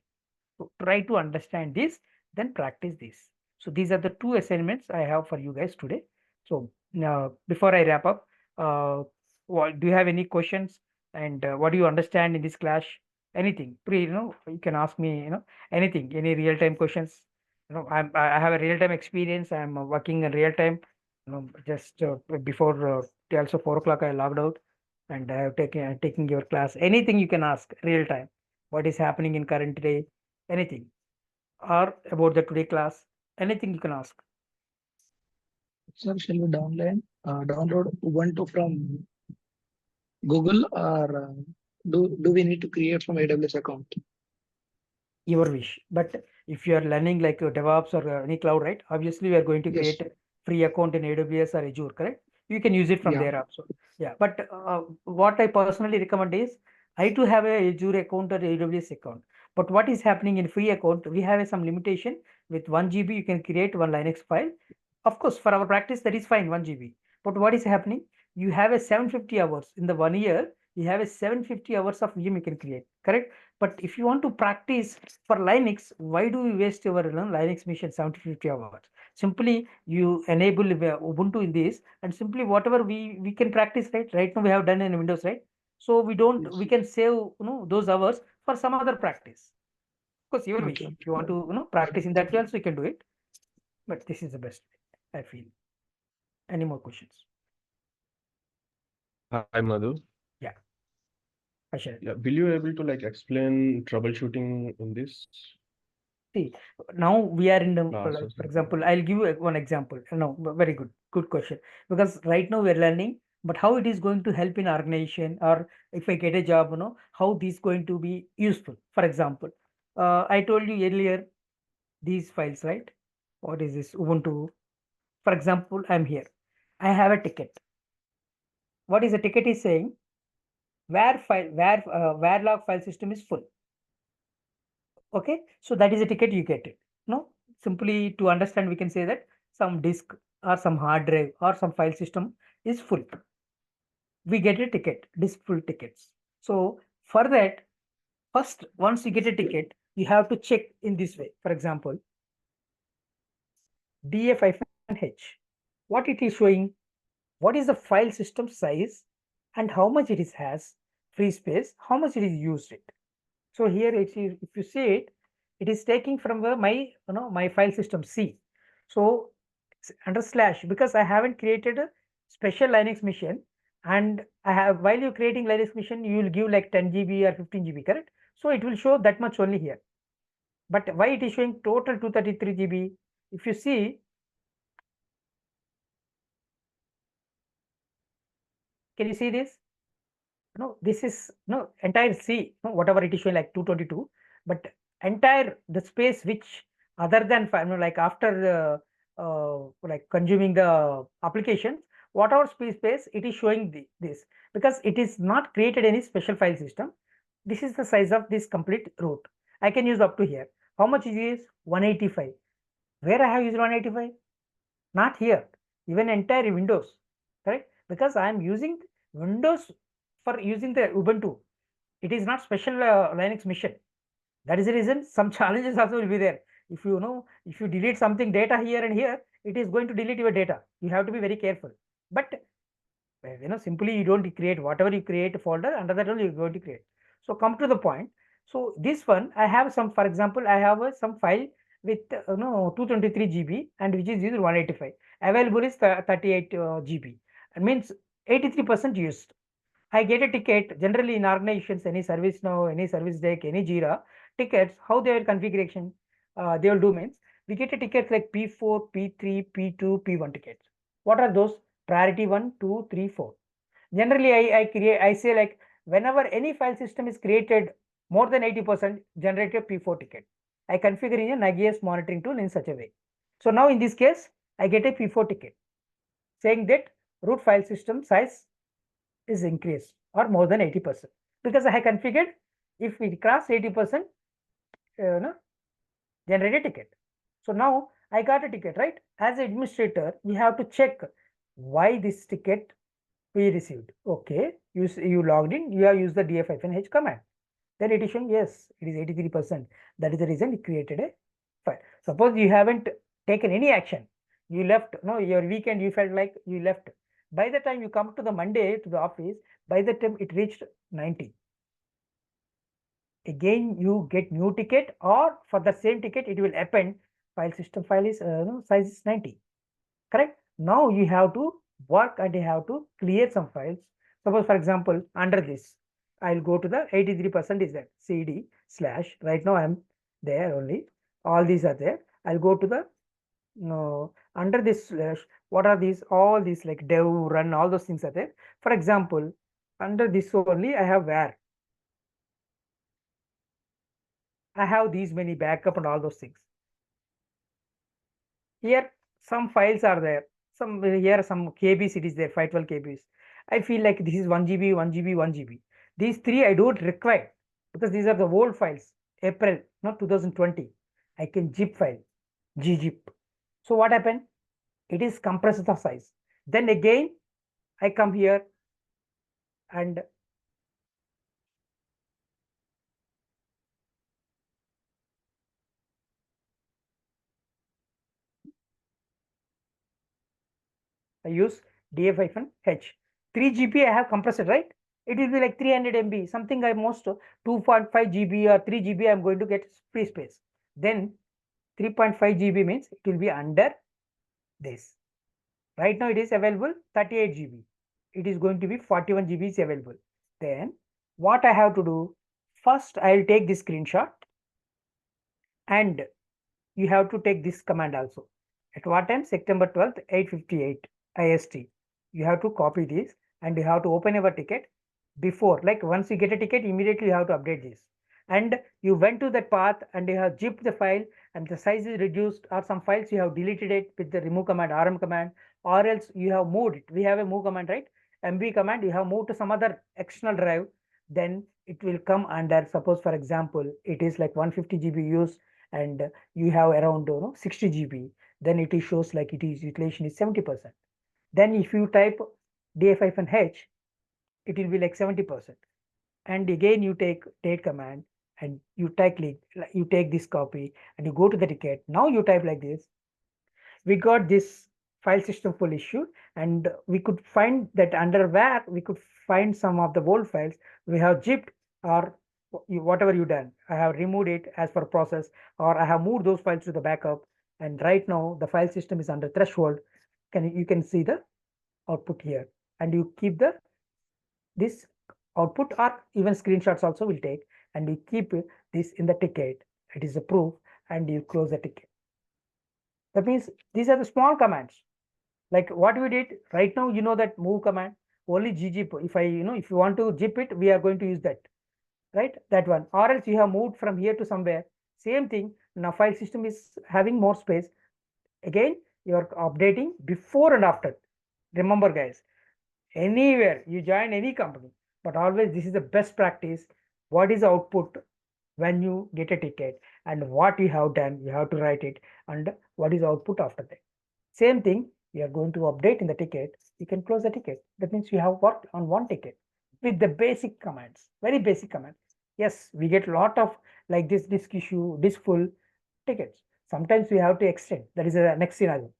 So try to understand this, then practice this. So these are the 2 assignments I have for you guys today. So now before I wrap up, do you have any questions? And what do you understand in this class? Anything, you can ask me, anything, any real-time questions. I have a real-time experience. I'm working in real time. Just before also 4 o'clock I logged out, and I have taking your class. Anything you can ask real time. What is happening in current day? Anything, or about the today class, anything you can ask. Sir, shall we download Ubuntu from Google, or do we need to create from AWS account? Your wish. But if you are learning like DevOps or any cloud, right? Obviously, we are going to Yes. create a free account in AWS or Azure, correct? You can use it from Yeah. there also. Yeah. But what I personally recommend is I too have a Azure account or AWS account. But what is happening in free account? We have some limitation. With 1 GB, you can create one Linux file. Of course, for our practice, that is fine, 1 GB. But what is happening? You have a 750 hours in the 1 year. You have a 750 hours of VM you can create, correct? But if you want to practice for Linux, why do we waste our Linux machine 750 hours? Simply you enable Ubuntu in this, and simply whatever we can practice, right? Right now we have done in Windows, right? So we don't, Yes. we can save those hours for some other practice. Of course, your wish. Okay. If you want to practice in that way also, you can do it. But this is the best way, I feel. Any more questions? Hi, Madhu. Ashar. Yeah, will you able to like explain troubleshooting in this See, now we are in the, class or for something? example, I'll give you one example. No, very good question. Because right now we're learning, but how it is going to help in organization, or if I get a job, how this is going to be useful. For example, I told you earlier, these files, right? What is this Ubuntu? For example, I'm here. I have a ticket. What is the ticket is saying? Where log file system is full. Okay, so that is a ticket, you get it. No, simply to understand, we can say that some disk or some hard drive or some file system is full. We get a ticket, disk full tickets. So for that, first, once you get a ticket, you have to check in this way. For example, df-h. What it is showing, what is the file system size and how much it is has free space, how much it is used it. So here if you see it, it is taking from my file system C. So under slash, because I haven't created a special Linux machine, and I have, while you're creating Linux machine, you will give like 10 GB or 15 GB, correct? So it will show that much only here. But why it is showing total 233 GB? If you see, can you see this? No, this is no entire C, no, whatever it is showing like 222, but entire the space which other than like after like consuming the application, whatever space it is showing this, because it is not created any special file system. This is the size of this complete root. I can use up to here. How much it is? 185. Where I have used 185? Not here. Even entire Windows, correct? Because I am using Windows for using the Ubuntu. It is not special Linux machine. That is the reason some challenges also will be there. If if you delete something data here and here, it is going to delete your data. You have to be very careful. But simply you don't create whatever you create a folder, under that only you're going to create. So come to the point. So this one, I have some, for example, I have some file with 223 GB and which is used 185. Available is 38 GB. It means 83% used. I get a ticket generally in organizations, any service now, any service deck, any Jira tickets, how their configuration they will do means we get a tickets like P4, P3, P2, P1 tickets. What are those? Priority 1, 2, 3, 4. Generally, I say like whenever any file system is created more than 80%, generate a P4 ticket. I configure in a Nagios monitoring tool in such a way. So now in this case, I get a P4 ticket saying that root file system size is increased or more than 80%, because I have configured if we cross 80%, generate a ticket. So now I got a ticket, right? As an administrator, you have to check why this ticket we received. Okay, you logged in, you have used the df-h command. Then it is showing yes, it is 83%. That is the reason it created a file. Suppose you haven't taken any action, you left, your weekend you felt like you left. By the time you come to the Monday to the office, by the time it reached 90. Again, you get new ticket, or for the same ticket, it will append file system file is size is 90. Correct? Now you have to work and you have to clear some files. Suppose, for example, under this, I'll go to the 83% is there, cd slash, right now I'm there only, all these are there. I'll go to the under this slash, what are these? All these like dev, run, all those things are there. For example, under this only I have where I have these many backup and all those things. Here some files are there. Here some KBs it is there, 512 KBs. I feel like this is 1 GB, 1 GB, 1 GB. These three I don't require because these are the old files. April, not 2020. I can zip file, ggip. So what happened? It is compressed the size. Then again, I come here and I use df-h. 3 GB I have compressed, right? It will be like 300 MB, something I most 2.5 GB or 3 GB I'm going to get free space. Then 3.5 GB means it will be under this. Right now it is available 38 GB. It is going to be 41 GB is available. Then what I have to do? First, I will take this screenshot and you have to take this command also. At what time? September 12th, 8:58 IST. You have to copy this and you have to open your ticket before, like once you get a ticket, immediately you have to update this. And you went to that path and you have zipped the file and the size is reduced, or some files you have deleted it with the remove command, rm command, or else you have moved it. We have a move command, right? MB command, you have moved to some other external drive, then it will come under, suppose for example, it is like 150 GB use and you have around 60 GB, then it is shows like it is utilization is 70%. Then if you type df-h, it will be like 70%. And again you take command and you take this copy and you go to the ticket. Now you type like this. we got this file system full issue, and we could find that under where we could find some of the old files we have zipped, or whatever you done. I have removed it as per process, or I have moved those files to the backup, and right now the file system is under threshold. You can see the output here, and you keep this output, or even screenshots also will take, and you keep this in the ticket. It is a proof, and you close the ticket. That means these are the small commands. Like what we did right now, that move command, only ggip. If you want to zip it, we are going to use that, right? That one. Or else you have moved from here to somewhere. Same thing. Now file system is having more space. Again, you are updating before and after. Remember, guys, anywhere you join any company, but always this is the best practice. What is the output when you get a ticket, and what you have done, you have to write it, and what is the output after that. Same thing, you are going to update in the ticket, you can close the ticket. That means you have worked on one ticket with the basic commands, very basic commands. Yes, we get a lot of like this disk issue, disk full tickets. Sometimes we have to extend, that is the next scenario.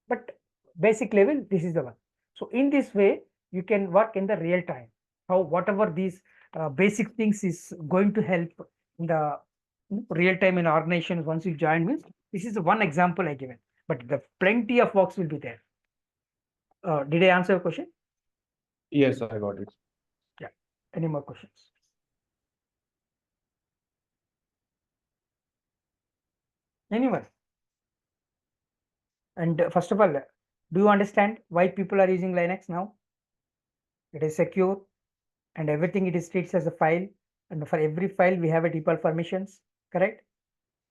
But basic level, this is the one. So in this way, you can work in the real time. How whatever these basic things is going to help in the real time in organizations once you join means, this is the one example I given, but the plenty of works will be there. Did I answer your question? Yes, I got it. Yeah. Any more questions? Anyone? And first of all, do you understand why people are using Linux now? It is secure, and everything it is treated as a file, and for every file we have a default permissions, correct?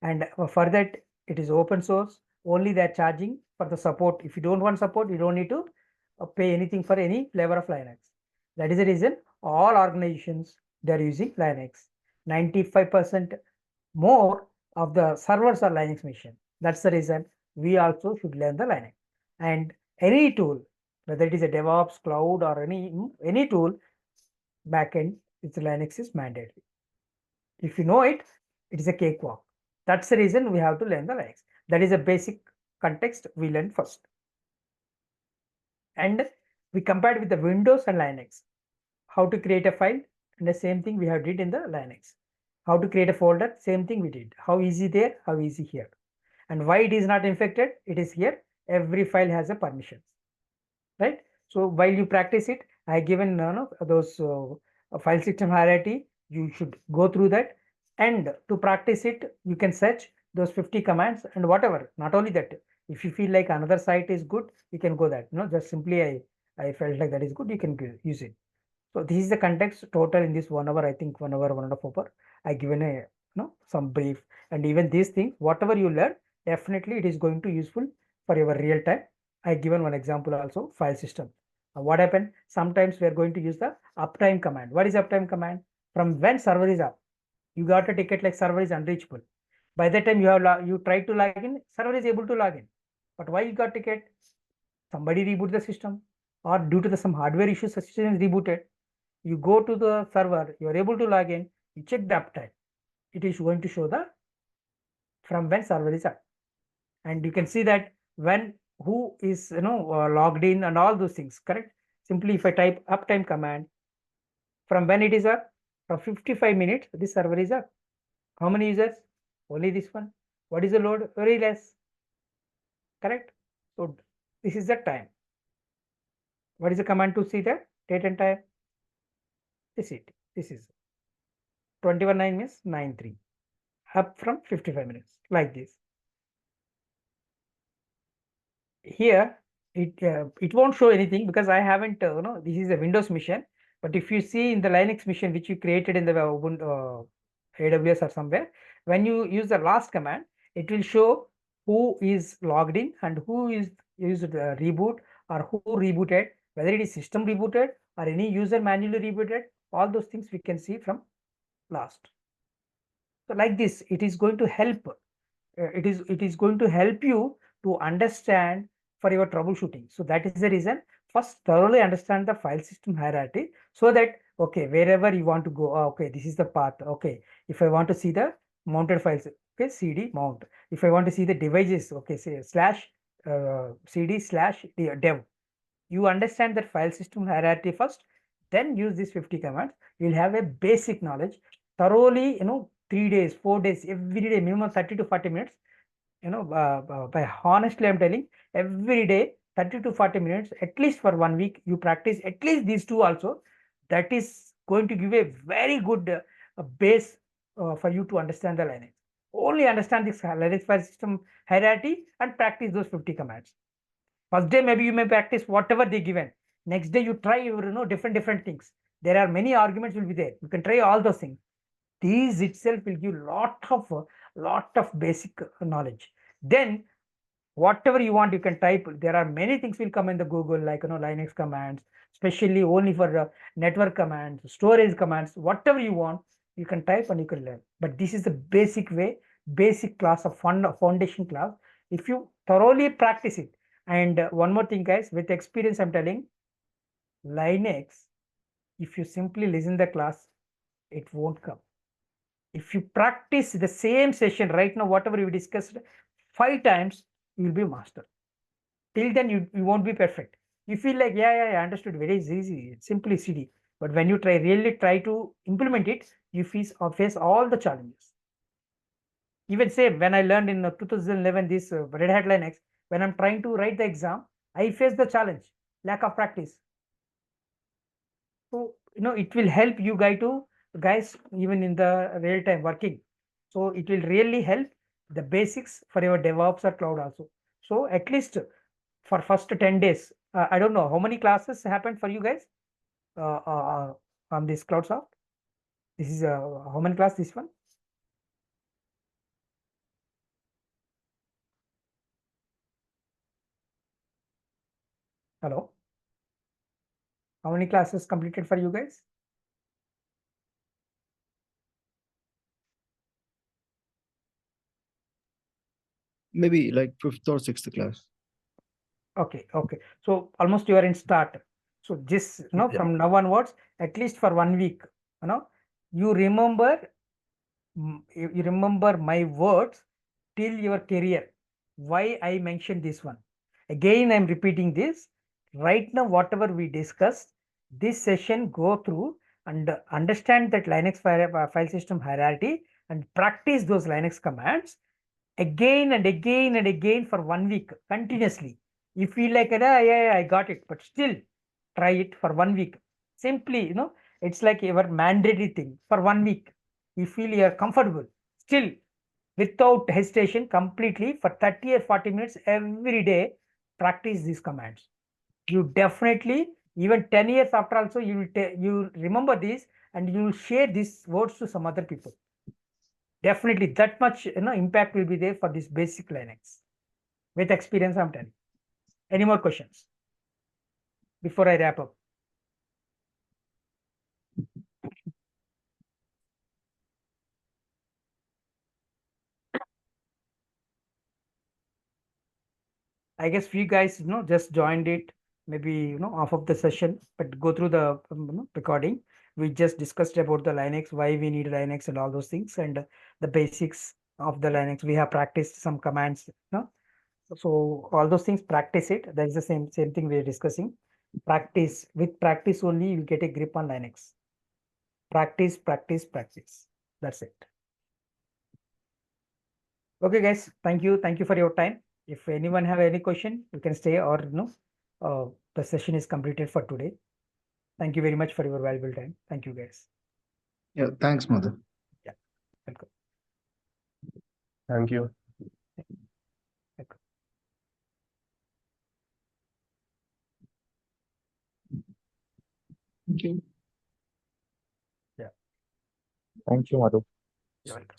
And for that it is open source. Only they are charging for the support. If you don't want support, you don't need to pay anything for any flavor of Linux. That is the reason all organizations, they are using Linux. 95% more of the servers are Linux machine. That's the reason we also should learn the Linux. And any tool, whether it is a Devops, cloud, or any tool, backend, it's Linux is mandatory. If you know it, it is a cakewalk. That's the reason we have to learn the Linux. That is a basic context we learn first. And we compared with the Windows and Linux. How to create a file, and the same thing we have did in the Linux. How to create a folder, same thing we did. How easy there, how easy here. And why it is not infected, it is here. Every file has a permissions, right? So while you practice it, I given those file system hierarchy. You should go through that, and to practice it, you can search those 50 commands and whatever. Not only that, if you feel like another site is good, you can go that. Just simply I felt like that is good, you can use it. So this is the context total in this 1 hour. I think 1 hour, 1.5 hour. I given a some brief, and even these things, whatever you learn, definitely it is going to useful for your real time. I given one example also, file system. What happened? Sometimes we are going to use the uptime command. What is uptime command? From when server is up, you got a ticket like server is unreachable. By that time you try to log in, server is able to log in. But why you got ticket? Somebody reboot the system, or due to some hardware issues, the system is rebooted. You go to the server, you are able to log in, you check the uptime. It is going to show the from when server is up. And you can see that when who is logged in and all those things, correct? Simply if I type uptime command, from when it is up, from 55 minutes, this server is up. How many users? Only this one. What is the load? Very less, correct? So this is the time. What is the command to see the date and time? This is 21:09 means 9:03, up from 55 minutes, like this. Here it won't show anything because I haven't this is a Windows mission. But if you see in the Linux mission which you created in the AWS or somewhere, when you use the last command, it will show who is logged in and who is used reboot, or who rebooted, whether it is system rebooted or any user manually rebooted. All those things we can see from last. So like this, it is going to help. It is going to help you to understand for your troubleshooting. So that is the reason, first thoroughly understand the file system hierarchy, so that okay, wherever you want to go, okay, this is the path. Okay, if I want to see the mounted files, okay, cd mount. If I want to see the devices, okay, say cd/dev. You understand that file system hierarchy first, then use these 50 commands. You'll have a basic knowledge thoroughly, 3 days, 4 days, every day, minimum 30 to 40 minutes. By honestly, I'm telling, every day, 30 to 40 minutes, at least for 1 week, you practice at least these two also. That is going to give a very good base for you to understand the Linux. Only understand this Linux file system hierarchy and practice those 50 commands. First day, maybe you may practice whatever they given. Next day, you try your, different things. There are many arguments will be there. You can try all those things. These itself will give lot of basic knowledge. Then whatever you want, you can type. There are many things will come in the Google, like Linux commands, especially only for network commands, storage commands, whatever you want, you can type and you can learn. But this is the basic way, basic class of foundation class. If you thoroughly practice it, and one more thing, guys, with experience, I'm telling, Linux, if you simply listen the class, it won't come. If you practice the same session right now, whatever we discussed 5 times, you will be master. Till then, you won't be perfect. You feel like, yeah, I understood, very easy, it's simply CD. But when you really try to implement it, you face all the challenges. Even same, when I learned in 2011 this Red Hat Linux, when I'm trying to write the exam, I face the challenge, lack of practice. So, it will help you guys even in the real time working. So it will really help the basics for your DevOps or cloud also. So at least for first 10 days, I don't know how many classes happened for you guys on this CloudSoft. This is how many class this one? Hello? How many classes completed for you guys? Maybe like fifth or sixth class. Okay. So almost you are in start. So just, Yeah. from now onwards, at least for 1 week, you remember, you remember my words till your career. Why I mentioned this one? Again, I'm repeating this. Right now, whatever we discussed, this session go through and understand that Linux file system hierarchy and practice those Linux commands again and again and again for 1 week continuously. You feel like, yeah, I got it, but still try it for 1 week. Simply, it's like your mandatory thing for 1 week. You feel you're comfortable, still without hesitation, completely for 30 or 40 minutes every day, practice these commands. You definitely, even 10 years after also, you remember this and you will share these words to some other people. Definitely that much impact will be there for this basic Linux. With experience, I'm telling. Any more questions before I wrap up? I guess you guys just joined it, maybe off of the session, but go through the recording. We just discussed about the Linux, why we need Linux and all those things, and the basics of the Linux. We have practiced some commands, so all those things, practice it. That is the same thing we are discussing. Practice. With practice only you get a grip on Linux. Practice. That's it. Okay, guys. Thank you for your time. If anyone have any question, you can stay, or the session is completed for today. Thank you very much for your valuable time. Thank you, guys. Yeah, thanks, Mother. Yeah, welcome. Thank you. Welcome. Thank you. Thank you, Madhu. You're welcome.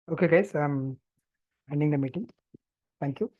Okay, guys, I'm ending the meeting. Thank you.